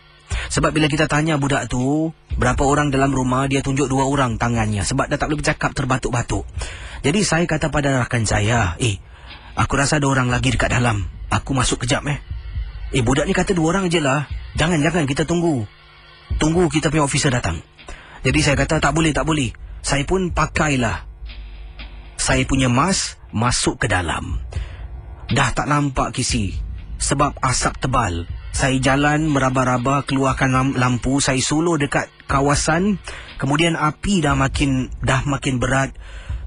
Sebab bila kita tanya budak tu berapa orang dalam rumah, dia tunjuk 2 orang tangannya. Sebab dah tak boleh bercakap, terbatuk-batuk. Jadi saya kata pada rakan saya, aku rasa ada orang lagi dekat dalam. Aku masuk kejap budak ni kata 2 orang je lah. Jangan, kita tunggu kita punya officer datang. Jadi saya kata tak boleh. Saya pun pakailah saya punya mask, masuk ke dalam. Dah tak nampak kisi sebab asap tebal. Saya jalan meraba-raba, keluarkan lampu. Saya solo dekat kawasan. Kemudian api dah makin berat.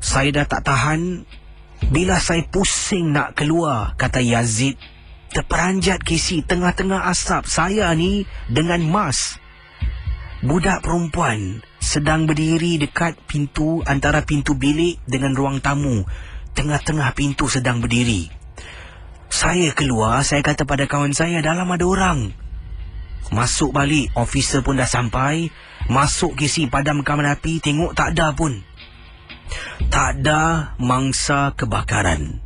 Saya dah tak tahan. Bila saya pusing nak keluar, kata Yazid, terperanjat kisi tengah-tengah asap. Saya ni dengan mask. Budak perempuan sedang berdiri dekat pintu, antara pintu bilik dengan ruang tamu. Tengah-tengah pintu sedang berdiri. Saya keluar, saya kata pada kawan saya, dalam ada orang. Masuk balik, officer pun dah sampai. Masuk kisi, padamkan api, tengok tak ada pun. Tak ada mangsa kebakaran.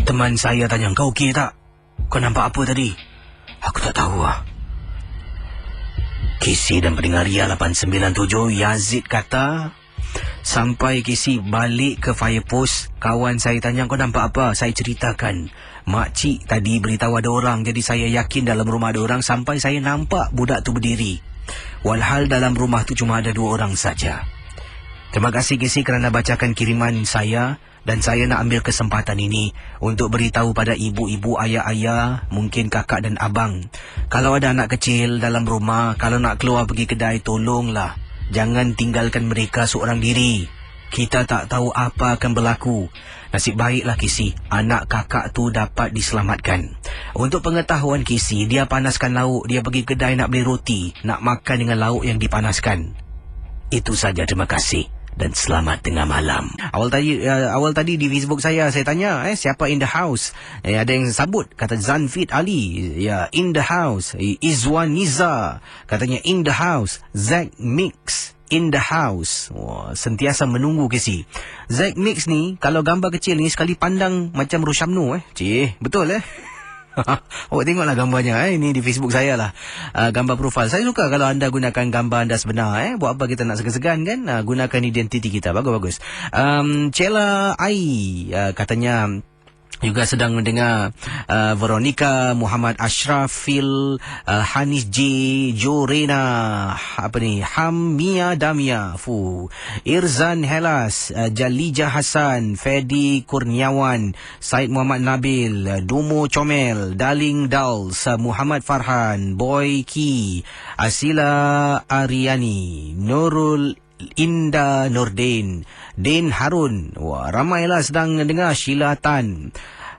Teman saya tanya, kau okey tak? Kau nampak apa tadi? Aku tak tahu lah. Kisi dan pendengar Ria 897, Yazid kata, sampai Kisi balik ke fire post, kawan saya tanya, kau nampak apa? Saya ceritakan, makcik tadi beritahu ada orang, jadi saya yakin dalam rumah ada orang sampai saya nampak budak tu berdiri. Walhal dalam rumah tu cuma ada 2 orang saja. Terima kasih Kisi kerana bacakan kiriman saya. Dan saya nak ambil kesempatan ini untuk beritahu pada ibu-ibu, ayah-ayah, mungkin kakak dan abang. Kalau ada anak kecil dalam rumah, kalau nak keluar pergi kedai, tolonglah. Jangan tinggalkan mereka seorang diri. Kita tak tahu apa akan berlaku. Nasib baiklah Kisi, anak kakak tu dapat diselamatkan. Untuk pengetahuan Kisi, dia panaskan lauk, dia pergi kedai nak beli roti, nak makan dengan lauk yang dipanaskan. Itu saja, terima kasih. Dan selamat tengah malam. Awal tadi di Facebook saya tanya, siapa in the house? Ada yang sambut, kata Zanfit Ali, ya, in the house. Izwan Niza katanya in the house. Zack Mix in the house. Wah, sentiasa menunggu Kisi. Zack Mix ni, kalau gambar kecil ni sekali pandang macam Roshamno. Betul Awak tengoklah gambarnya. Ini di Facebook saya lah, gambar profil. Saya suka kalau anda gunakan gambar anda sebenar. Buat apa kita nak segan-segan kan? Gunakan identiti kita. Bagus-bagus. Cela Ai katanya juga sedang mendengar. Veronica, Muhammad Ashrafil, Hanis J, Jorena, Hamia Damia, Irzan Helas, Jalija Hasan, Fedi Kurniawan, Said Muhammad Nabil, Dumo Comel, Darling Dals, Muhammad Farhan, Boy Ki, Asila Ariani, Nurul Inda Nordin, Din Harun. Wah, ramailah sedang dengar. Sheila Tan,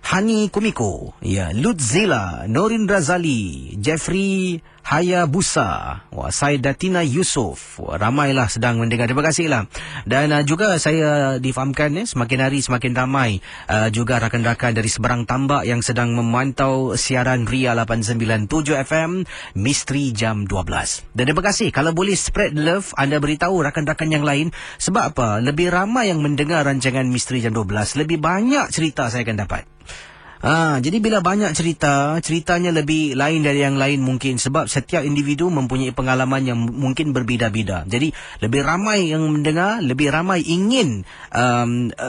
Hani Kumiko, ya, Lutzila, Norin Razali, Jeffrey Hayabusa, Saidatina Yusof. Ramailah sedang mendengar. Terima kasihlah. Dan juga saya difahamkan semakin hari semakin ramai juga rakan-rakan dari seberang tambak yang sedang memantau siaran Ria 897 FM Misteri Jam 12. Dan terima kasih. Kalau boleh spread love, anda beritahu rakan-rakan yang lain. Sebab apa? Lebih ramai yang mendengar rancangan Misteri Jam 12, lebih banyak cerita saya akan dapat. Jadi bila banyak ceritanya lebih lain dari yang lain mungkin. Sebab setiap individu mempunyai pengalaman yang mungkin berbeza-beza. Jadi lebih ramai yang mendengar, lebih ramai ingin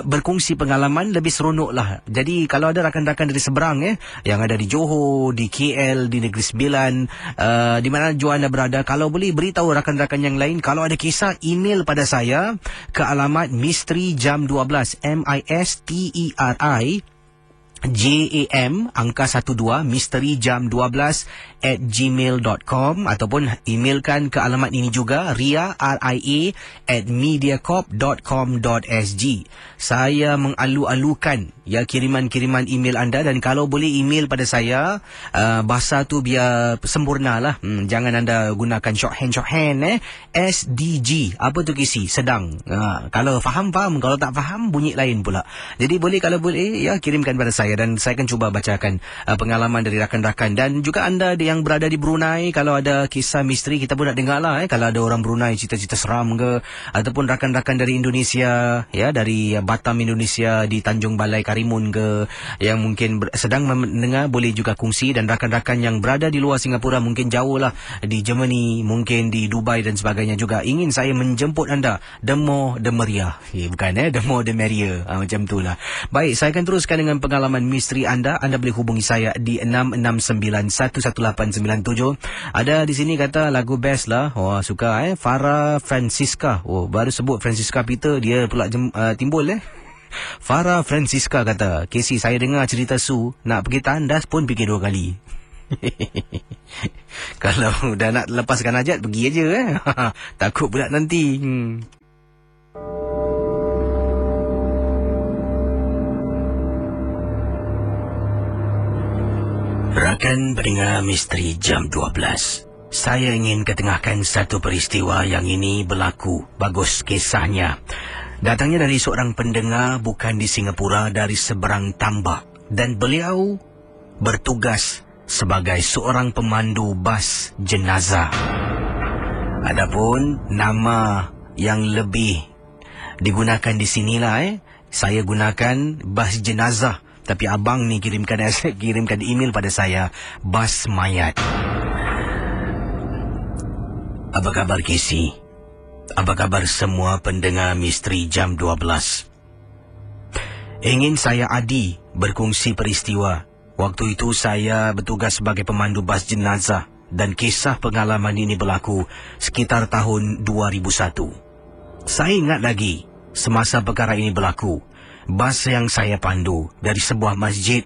berkongsi pengalaman, lebih seronok lah. Jadi kalau ada rakan-rakan dari seberang yang ada di Johor, di KL, di Negeri Sembilan, di mana jua anda berada, kalau boleh beritahu rakan-rakan yang lain. Kalau ada kisah, email pada saya ke alamat Misteri Jam 12, MISTERI JAM angka 12 Misteri Jam 12 @gmail.com, ataupun emailkan ke alamat ini juga, ria@mediacorp.com.sg. Saya mengalu-alukan kiriman-kiriman email anda. Dan kalau boleh email pada saya, bahasa tu biar sempurna lah. Jangan anda gunakan shorthand SDG. Apa tu Kisi? Sedang. Kalau faham, kalau tak faham bunyi lain pula. Jadi kalau boleh kirimkan pada saya, dan saya akan cuba bacakan pengalaman dari rakan-rakan. Dan juga anda yang berada di Brunei, kalau ada kisah misteri, kita pun nak dengar lah. Kalau ada orang Brunei cerita-cerita seram ke, ataupun rakan-rakan dari Indonesia, dari Batam Indonesia, di Tanjung Balai Karimun ke, yang mungkin sedang mendengar, boleh juga kongsi. Dan rakan-rakan yang berada di luar Singapura, mungkin jauh lah, di Germany, mungkin di Dubai dan sebagainya juga, ingin saya menjemput anda. The more the merrier. Bukan the more the merrier. Macam tu lah. Baik, saya akan teruskan dengan pengalaman misteri anda. Anda boleh hubungi saya di 669-11897. Ada di sini kata lagu best lah. Suka Farah Francisca. Baru sebut Francisca Peter, dia pula timbul Farah Francisca kata, Casey, saya dengar cerita Su, nak pergi tandas pun fikir 2 kali. Kalau dah nak lepaskan hajat, pergi aja takut pula nanti. Rakan pendengar Misteri Jam 12, saya ingin ketengahkan satu peristiwa yang ini berlaku. Bagus kisahnya. Datangnya dari seorang pendengar, bukan di Singapura, dari seberang tambak. Dan beliau bertugas sebagai seorang pemandu bas jenazah. Adapun nama yang lebih digunakan di sinilah. Saya gunakan bas jenazah. Tapi abang ni kirimkan email pada saya, bas mayat. Apa khabar Casey? Apa khabar semua pendengar Misteri Jam 12? Ingin saya Adi berkongsi peristiwa. Waktu itu saya bertugas sebagai pemandu bas jenazah dan kisah pengalaman ini berlaku sekitar tahun 2001. Saya ingat lagi semasa perkara ini berlaku. Bas yang saya pandu dari sebuah masjid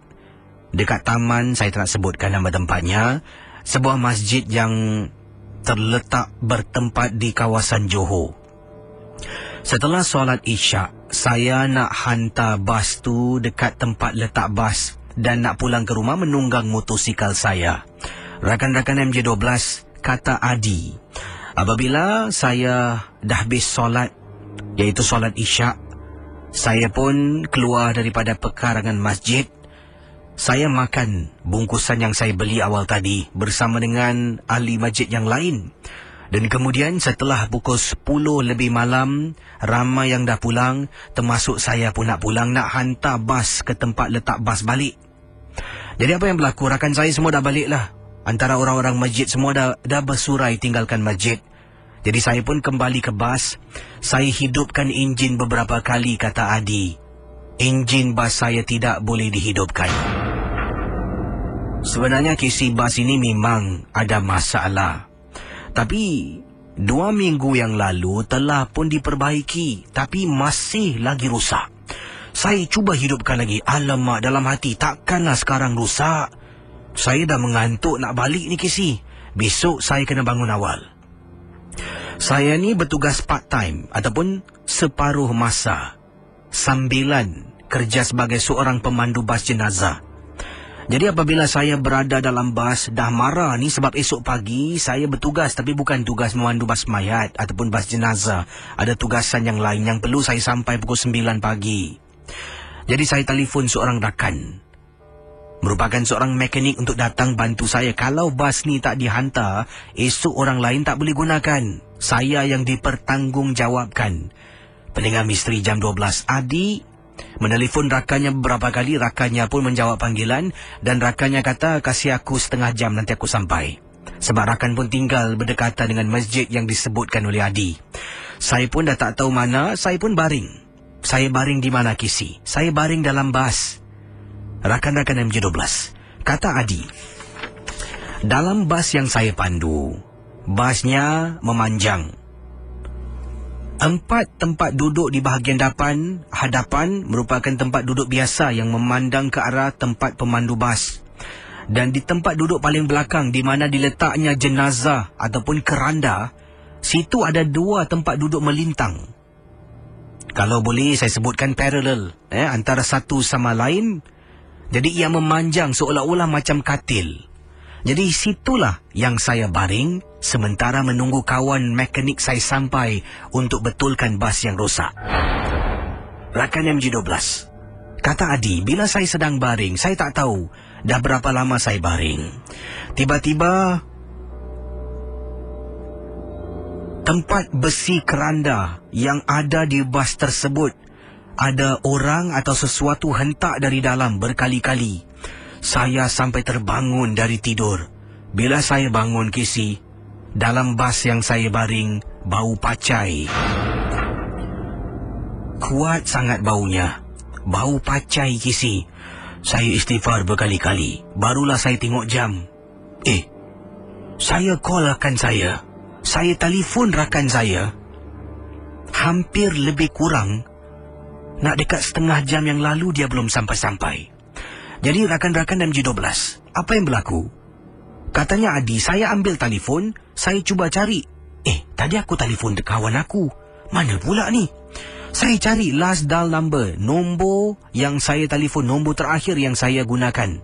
dekat taman, saya tak nak sebutkan nama tempatnya, sebuah masjid yang terletak bertempat di kawasan Johor. Setelah solat Isyak, saya nak hantar bas tu dekat tempat letak bas dan nak pulang ke rumah menunggang motosikal saya. Rakan-rakan MJ12 kata Adi, apabila saya dah habis solat, iaitu solat Isyak, saya pun keluar daripada pekarangan masjid. Saya makan bungkusan yang saya beli awal tadi bersama dengan ahli masjid yang lain. Dan kemudian setelah pukul 10 lebih malam, ramai yang dah pulang, termasuk saya pun nak pulang, nak hantar bas ke tempat letak bas balik. Jadi apa yang berlaku? Rakan saya semua dah balik lah. Antara orang-orang masjid semua dah bersurai tinggalkan masjid. Jadi saya pun kembali ke bas. Saya hidupkan enjin beberapa kali, kata Adi. Enjin bas saya tidak boleh dihidupkan. Sebenarnya kisi bas ini memang ada masalah. Tapi 2 minggu yang lalu telah pun diperbaiki. Tapi masih lagi rusak. Saya cuba hidupkan lagi. Alamak, dalam hati, takkanlah sekarang rusak. Saya dah mengantuk nak balik ni kisi. Besok saya kena bangun awal. Saya ni bertugas part-time ataupun separuh masa sambilan kerja sebagai seorang pemandu bas jenazah. Jadi apabila saya berada dalam bas, dah marah ni sebab esok pagi saya bertugas tapi bukan tugas memandu bas mayat ataupun bas jenazah. Ada tugasan yang lain yang perlu saya sampai pukul 9 pagi. Jadi saya telefon seorang rakan, merupakan seorang mekanik untuk datang bantu saya. Kalau bas ni tak dihantar, esok orang lain tak boleh gunakan. Saya yang dipertanggungjawabkan. Pendengar Misteri Jam 12, Adi menelefon rakannya beberapa kali. Rakannya pun menjawab panggilan dan rakannya kata, kasih aku setengah jam nanti aku sampai. Sebab rakan pun tinggal berdekatan dengan masjid yang disebutkan oleh Adi. Saya pun dah tak tahu mana, saya pun baring. Saya baring di mana kisi? Saya baring dalam bas. Rakan-rakan MJ12, kata Adi, dalam bas yang saya pandu, basnya memanjang. 4 tempat duduk di bahagian hadapan merupakan tempat duduk biasa yang memandang ke arah tempat pemandu bas. Dan di tempat duduk paling belakang di mana diletaknya jenazah ataupun keranda, situ ada 2 tempat duduk melintang. Kalau boleh saya sebutkan paralel antara satu sama lain. Jadi ia memanjang seolah-olah macam katil. Jadi situlah yang saya baring sementara menunggu kawan mekanik saya sampai untuk betulkan bas yang rosak. Rakan MJ12, kata Adi, bila saya sedang baring, saya tak tahu dah berapa lama saya baring. Tiba-tiba tempat besi keranda yang ada di bas tersebut, ada orang atau sesuatu hentak dari dalam berkali-kali. Saya sampai terbangun dari tidur. Bila saya bangun kisi, dalam bas yang saya baring, bau pacai. Kuat sangat baunya. Bau pacai kisi. Saya istighfar berkali-kali. Barulah saya tengok jam. Saya call rakan saya. Saya telefon rakan saya. Hampir lebih kurang nak dekat setengah jam yang lalu dia belum sampai-sampai. Jadi rakan-rakan MJ12, apa yang berlaku? Katanya Adi, saya ambil telefon, saya cuba cari. Tadi aku telefon kawan aku. Mana pula ni? Saya cari last dial number, nombor yang saya telefon, nombor terakhir yang saya gunakan.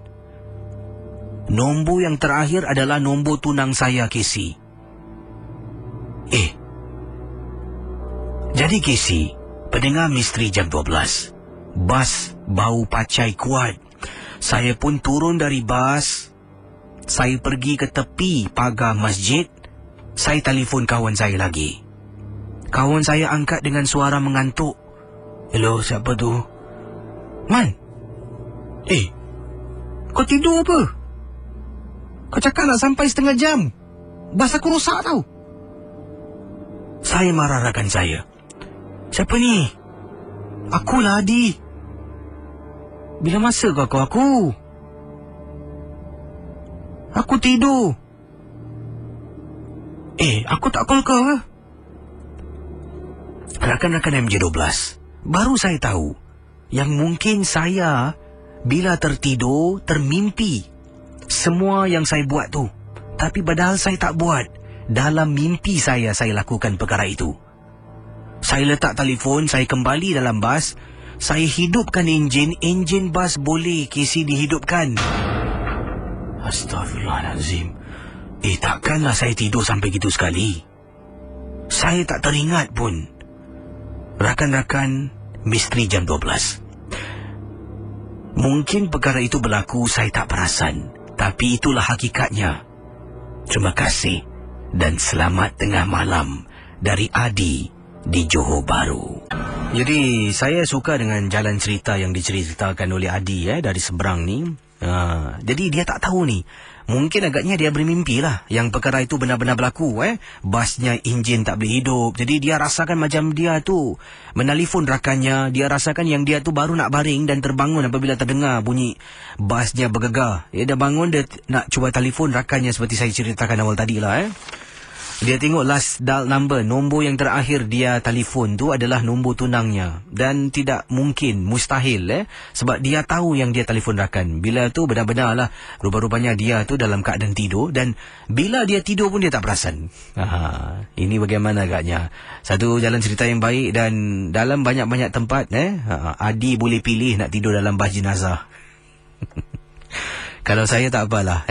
Nombor yang terakhir adalah nombor tunang saya, Casey. Jadi Casey, pendengar Misteri Jam 12, bas bau pacai kuat. Saya pun turun dari bas. Saya pergi ke tepi pagar masjid. Saya telefon kawan saya lagi. Kawan saya angkat dengan suara mengantuk. Hello, siapa tu? Man? Kau tidur apa? Kau cakap nak sampai setengah jam. Bas aku rosak tau. Saya marah rakan saya. Siapa ni? Akulah Adi. Bila masa kau call aku? Aku tidur. Aku tak call kau ke? Rakan-rakan MJ12, baru saya tahu yang mungkin saya bila tertidur termimpi semua yang saya buat tu. Tapi padahal saya tak buat. Dalam mimpi saya lakukan perkara itu. Saya letak telefon, saya kembali dalam bas, saya hidupkan enjin bas boleh KC dihidupkan. Astaghfirullahalazim. Takkanlah saya tidur sampai gitu sekali. Saya tak teringat pun. Rakan-rakan, misteri jam 12. Mungkin perkara itu berlaku saya tak perasan. Tapi itulah hakikatnya. Terima kasih dan selamat tengah malam dari Adi di Johor Bahru. Jadi saya suka dengan jalan cerita yang diceritakan oleh Adi dari seberang ni. Jadi dia tak tahu ni. Mungkin agaknya dia bermimpi lah yang perkara itu benar-benar berlaku. Basnya enjin tak boleh hidup. Jadi dia rasakan macam dia tu menelefon rakannya. Dia rasakan yang dia tu baru nak baring dan terbangun apabila terdengar bunyi basnya bergegar. Dia dah bangun, dia nak cuba telefon rakannya seperti saya ceritakan awal tadi lah. Dia tengok last dial number, nombor yang terakhir dia telefon tu adalah nombor tunangnya. Dan tidak mungkin, mustahil sebab dia tahu yang dia telefon rakan. Bila tu benar-benar lah, rupa-rupanya dia tu dalam keadaan tidur. Dan bila dia tidur pun dia tak perasan. Ini bagaimana agaknya. Satu jalan cerita yang baik dan dalam banyak-banyak tempat Adi boleh pilih nak tidur dalam bas jenazah. Kalau saya tak apalah.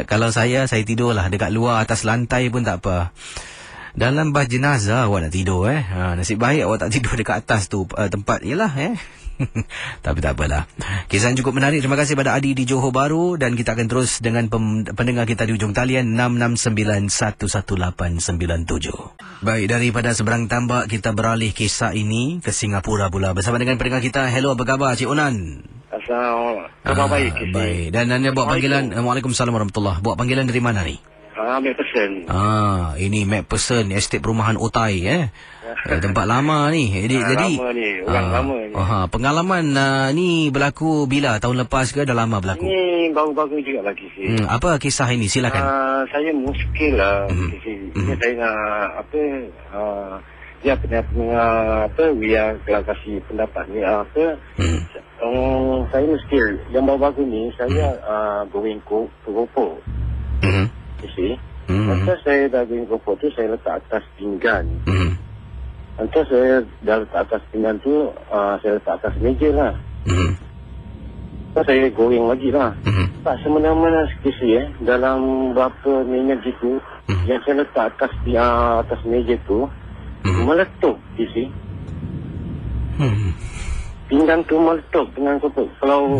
Kalau saya tidurlah dekat luar atas lantai pun tak apa. Dalam bas jenazah awak nak tidur nasib baik awak tak tidur dekat atas tu tempat jelah Tapi tak apalah. Kisah cukup menarik. Terima kasih pada Adi di Johor Bahru dan kita akan terus dengan pendengar kita di ujung talian 669-11897. Baik, daripada seberang tambak kita beralih kisah ini ke Singapura pula bersama dengan pendengar kita. Hello, apa khabar Cik Onan? Assalamualaikum. Khabar baik. Baik. Dan anda buat panggilan. Waalaikumsalam warahmatullahi. Buat panggilan dari mana ni? MacPherson. Ini MacPherson, estate perumahan Otai tempat lama ni. Jadi lama ni, orang lama ni. Pengalaman ni berlaku bila? Tahun lepas ke dah lama berlaku? Ini baru-baru juga lagi sih. Apa kisah ini? Silakan. Saya muskil lah. Saya nak dia pernah biar kalau kasih pendapat ni saya mesti yang baru-baru ni saya going ke Kuala. You see? Masa saya dah going ke tu saya letak atas pinggan. Lepas saya dah letak atas pinggan tu saya letak atas meja lah. Lepas saya going lagi lah. Tak semena-mena sikit dalam berapa minit gitu yang saya letak atas meja tu meletup, you see. Pinggan tu meletup dengan kopok. Kalau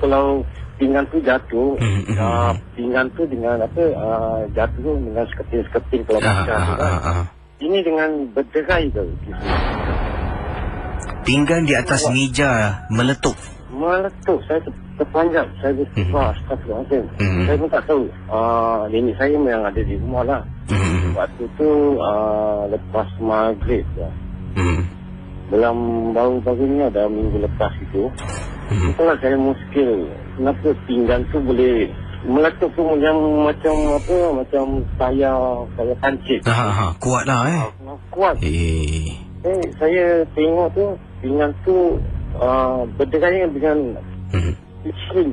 kalau pinggan tu jatuh, pinggan tu dengan jatuh dengan seketil-seketil kalau macam ini dengan berderai tu. Pinggan di atas meja meletup. Saya terpanjat. Saya astagfirullahaladzim. Saya pun tak tahu. Nenek saya yang ada di rumah lah. Waktu tu lepas maghrib lah. Dalam baru-baru ni ada minggu lepas itu. Itulah saya muskil. Kenapa pinggan tu boleh meletup tu macam saya pancit. Kuat lah Kuat. Saya tengok tu pinggan tu berderai dengan string.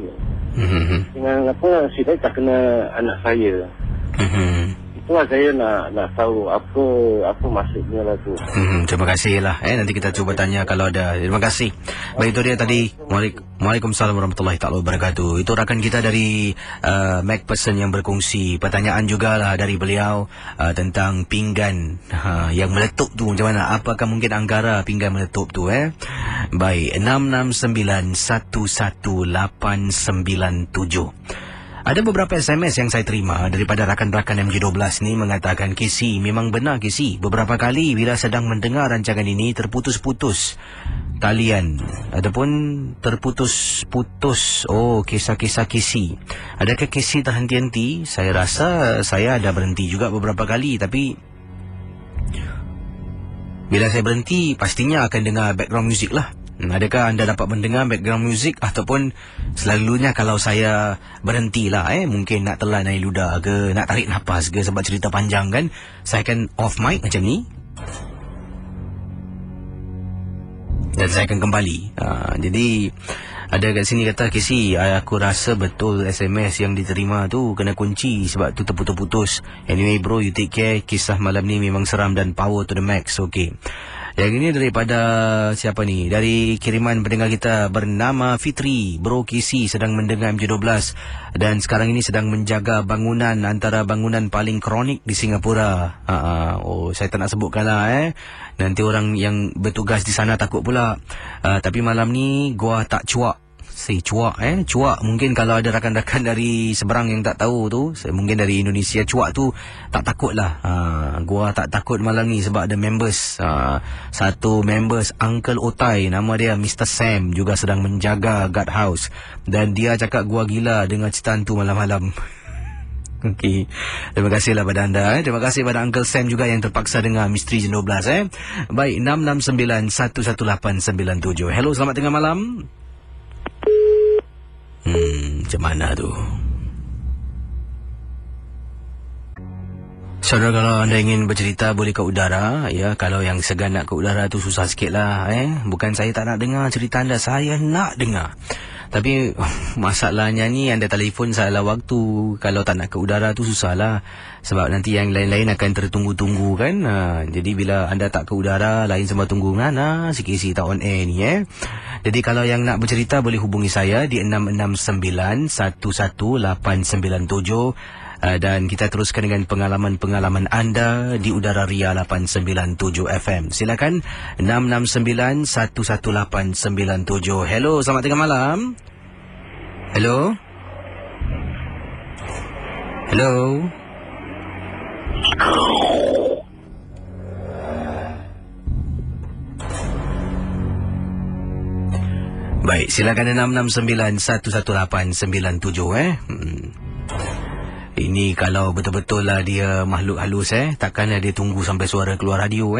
Dengan saya tak kena anak saya. Itulah saya nak tahu apa maksudnya lah tu. Terima kasih lah. Nanti kita cuba tanya kalau ada. Terima kasih. Baik, itu dia tadi. Waalaikumsalam warahmatullahi ta'ala wabarakatuh. Itu rakan kita dari MacPherson yang berkongsi. Pertanyaan jugalah dari beliau tentang pinggan yang meletup tu. Macam mana? Apakah mungkin angkara pinggan meletup tu? Baik, 669-11897. Ada beberapa SMS yang saya terima daripada rakan-rakan MJ12 ni mengatakan, KC, memang benar KC. Beberapa kali bila sedang mendengar rancangan ini terputus-putus talian ataupun terputus-putus. Oh, kisah-kisah KC. Adakah KC terhenti-henti? Saya rasa saya ada berhenti juga beberapa kali, tapi bila saya berhenti pastinya akan dengar background music lah. Adakah anda dapat mendengar background music ataupun selalunya kalau saya berhentilah mungkin nak telan air ludah ke, nak tarik nafas ke sebab cerita panjang kan, saya akan off mic macam ni dan saya akan kembali. Jadi ada kat sini kata, KC, aku rasa betul SMS yang diterima tu kena kunci sebab tu terputus-putus. Anyway bro, you take care. Kisah malam ni memang seram dan power to the max. Okay. Yang ini daripada siapa ni? Dari kiriman pendengar kita bernama Fitri. Bro, KC sedang mendengar MJ12 dan sekarang ini sedang menjaga bangunan, antara bangunan paling kronik di Singapura. Oh, saya tak nak sebutkan lah nanti orang yang bertugas di sana takut pula. Tapi malam ni gua tak cuak. Cuak cuak mungkin kalau ada rakan-rakan dari seberang yang tak tahu tu, mungkin dari Indonesia, cuak tu tak takut lah. Gua tak takut malam ni sebab ada members. Satu members Uncle Otai, nama dia Mr. Sam, juga sedang menjaga guard house dan dia cakap gua gila dengan cerita tu malam-malam. Okey. Terima kasihlah pada anda. Terima kasih pada Uncle Sam juga yang terpaksa dengar Misteri Jam 12 Baik, 669-11897. Hello, selamat tengah malam. Macam mana tu? Saudara, kalau anda ingin bercerita boleh ke udara. Ya, kalau yang segan nak ke udara tu susah sikit lah. Bukan saya tak nak dengar cerita anda, saya nak dengar. Tapi masalahnya ni anda telefon salah waktu. Kalau tak nak ke udara tu susah lah. Sebab nanti yang lain-lain akan tertunggu-tunggu kan. Jadi bila anda tak ke udara, lain sama tunggu mana si KC tak on air ni Jadi kalau yang nak bercerita boleh hubungi saya di 669-11897. Dan kita teruskan dengan pengalaman-pengalaman anda di Udara Ria 897 FM. Silakan 669-11897. Hello, selamat tengah malam. Hello. Hello. Baik, silakan 669-11897 Ini kalau betul-betul lah dia makhluk halus takkanlah dia tunggu sampai suara keluar radio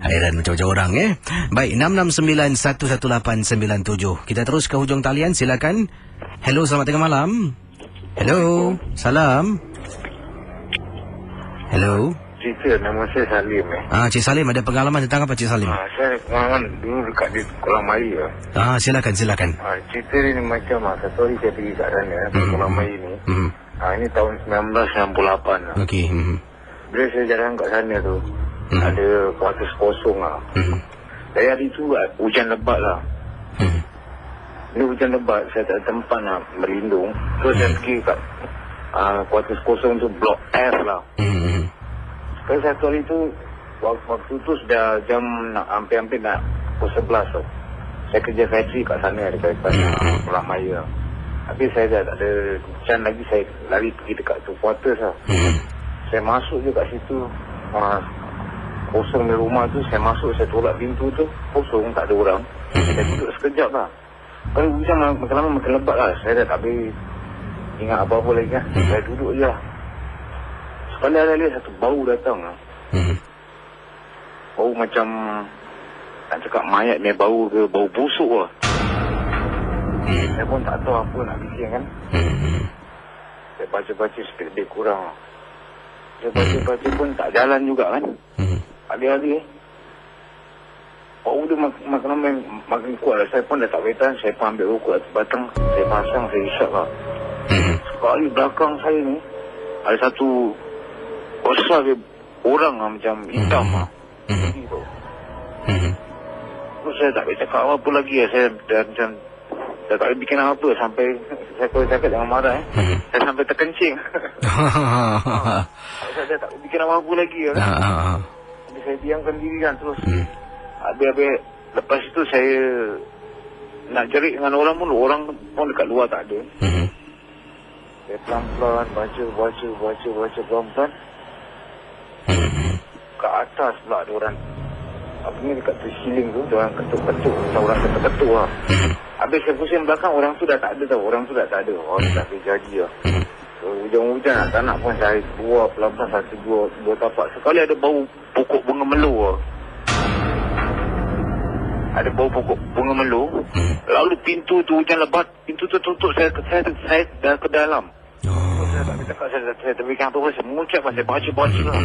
Hairan macam-macam orang Baik, 669-11897. Kita terus ke hujung talian, silakan. Hello, selamat tengah malam. Hello, salam. Hello. Cerita, nama saya Salim Cik Salim, ada pengalaman tentang apa Cik Salim? Saya pengalaman dulu dekat di Kolam Air Silakan. Cerita ni macam satu hari saya pergi kat sana Kolam Air ni. Ini tahun 1968 Okey. Bila saya jalan kat sana tu, ada kuartus kosong Dari hari tu hujan lebat lah. Ini hujan lebat, saya tak ada tempat nak berlindung. So saya pergi kat kuartus kosong tu, blok F lah. Kalau satu hari tu, waktu tu sudah jam hampir-hampir nak pukul 11 tu. Saya kerja factory kat sana dekat Kolam Air. Tapi saya dah tak ada hujan lagi, saya lari pergi dekat tu quarters lah. Saya masuk je kat situ, kosong di rumah tu. Saya masuk, saya tolak pintu tu, kosong, tak ada orang. Saya duduk sekejap lah. Kalau hujan makin lama makin lebat lah. Saya dah tak boleh ingat apa-apa lagi Saya duduk je lah. Sekali ada satu bau datang Bau macam, nak cakap mayat ni bau ke, bau busuk lah. Saya pun tak tahu apa nak bikin kan. Saya baca-baca sikit lebih kurang. Saya baca-baca pun tak jalan juga kan. Ada-ada bau dia makin kuat lah. Saya pun dah tak boleh tahan. Saya pun ambil rokok atas batang, saya pasang, saya isap lah. Sekali belakang saya ni ada satu besar dia, orang lah macam hitam lah. Terus saya tak boleh cakap apa lagi Saya dah macam dah tak boleh bikin apa. Sampai saya kalau cakap jangan marah saya sampai terkencing. Saya dah tak boleh bikin apa-apa lagi Jadi saya diamkan diri kan. Terus habis-habis lepas itu saya nak jerit dengan orang pun dekat luar tak ada. Saya pelan-pelan baca pelan-pelan. Kat atas pula ada orang, apa ni, dekat tu ceiling tu, dia orang ketuk-ketuk, macam orang ketuk-ketuk lah. Habis saya pusing belakang, orang tu dah tak ada tau. Orang tak jadi lah. So, hujan-hujan tak nak pun saya keluar pelan-pelan, dua tapak. Sekali ada bau pokok bunga melu lah. Ada bau pokok bunga melu. Lalu pintu tu hujan lebat, pintu tu tutup, saya dah ke dalam. Saya tak cakap, saya terfikir apa, saya mengucap, saya baca lah.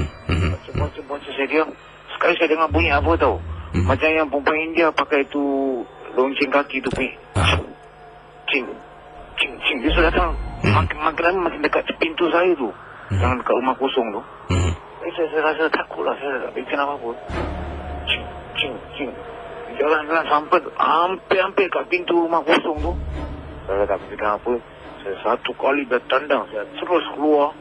Baca, saya diam. Sekali saya dengar bunyi apa tau. Macam yang perempuan India pakai tu lonceng kaki tu pergi. Cing. Dia sudah datang. Makin lama makin dekat pintu saya tu. Yang dekat rumah kosong tu. Saya rasa takut lah. Saya tak fikir apa-apa. Cing. Jalan-jalan sampai hampir kat pintu rumah kosong tu. Saya tak fikir apa. Saya satu kali bertandang. Saya terus keluar.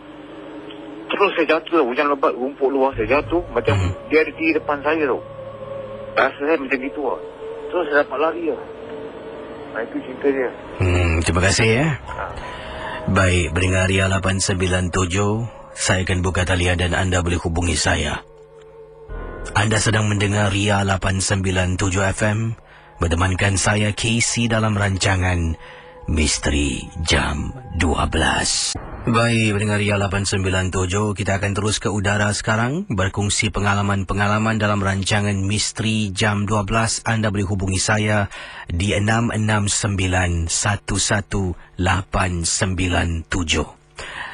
Terus saya jatuh. Hujan lebat, rumput luar. Saya jatuh. Macam dia ada di depan saya tau. Rasa saya macam gitu lah. Terus saya dapat lari lah. Itu cerita dia. Terima kasih ya. Baik, pendengar Ria 897, saya akan buka talian dan anda boleh hubungi saya. Anda sedang mendengar Ria 897 FM, bertemankan saya Casey dalam rancangan Misteri Jam 12. Baik, pendengar Ria 897, kita akan terus ke udara sekarang, berkongsi pengalaman-pengalaman dalam rancangan Misteri Jam 12. Anda boleh hubungi saya di 669-11897.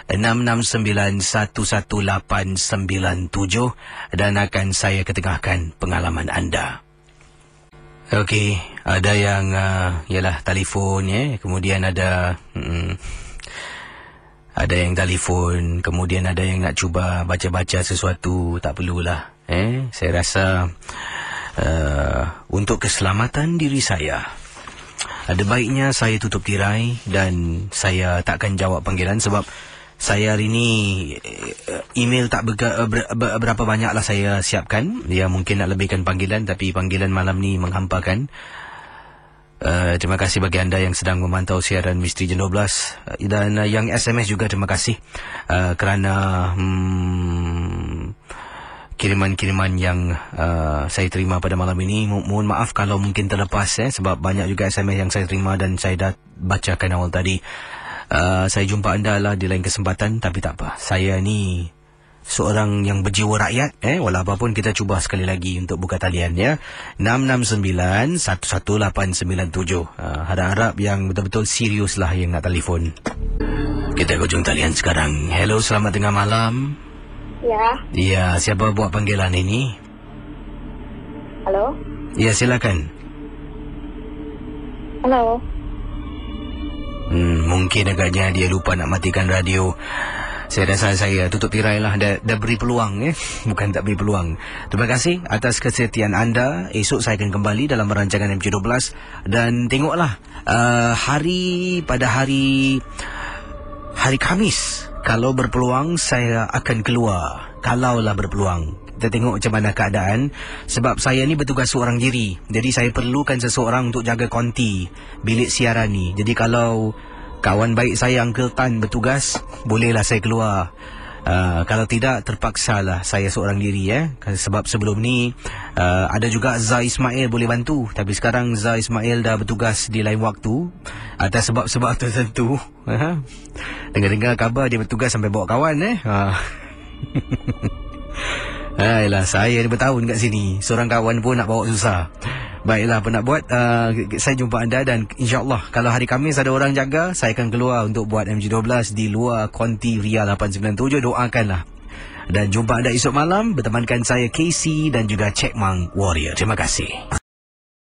669-11897 dan akan saya ketengahkan pengalaman anda. Okey, ada yang ialah telefon ya, kemudian ada yang telefon, kemudian ada yang nak cuba baca-baca sesuatu, tak perlulah. Saya rasa untuk keselamatan diri saya, ada baiknya saya tutup tirai dan saya takkan jawab panggilan sebab saya hari ini email tak berapa banyaklah saya siapkan. Ya, mungkin nak lebihkan panggilan, tapi panggilan malam ni menghampakan. Terima kasih bagi anda yang sedang memantau siaran Misteri Jam 12 dan yang SMS juga terima kasih kerana kiriman-kiriman yang saya terima pada malam ini. Mohon maaf kalau mungkin terlepas sebab banyak juga SMS yang saya terima dan saya dah bacakan awal tadi. Saya jumpa anda lah di lain kesempatan, tapi tak apa. Saya ni seorang yang berjiwa rakyat. Walau apapun kita cuba sekali lagi untuk buka talian ya. 669-11897. Harap-harap yang betul-betul serius lah yang nak telefon. Kita ke ujung talian sekarang. Hello, selamat tengah malam. Ya. Ya, siapa buat panggilan ini? Halo. Ya, silakan. Halo. Mungkin agaknya dia lupa nak matikan radio. Saya rasa saya tutup tirai lah. Dah beri peluang bukan tak beri peluang. Terima kasih atas kesetiaan anda. Esok saya akan kembali dalam rancangan MC12. Dan tengoklah pada hari Khamis, kalau berpeluang saya akan keluar. Kalaulah berpeluang, kita tengok macam mana keadaan. Sebab saya ni bertugas seorang diri, jadi saya perlukan seseorang untuk jaga konti bilik siaran ni. Jadi kalau kawan baik saya Uncle Tan bertugas, bolehlah saya keluar. Kalau tidak, terpaksalah saya seorang diri sebab sebelum ni ada juga Zah Ismail boleh bantu, tapi sekarang Zah Ismail dah bertugas di lain waktu atas sebab-sebab tertentu. Dengar-dengar khabar dia bertugas sampai bawa kawan Ayolah, saya ni bertahun kat sini, seorang kawan pun nak bawa susah. Baiklah, apa nak buat, saya jumpa anda dan insyaAllah kalau hari Khamis ada orang jaga, saya akan keluar untuk buat MG12 di luar konti Ria 897. Doakanlah. Dan jumpa anda esok malam bertemankan saya Casey dan juga Cik Mang Warrior. Terima kasih.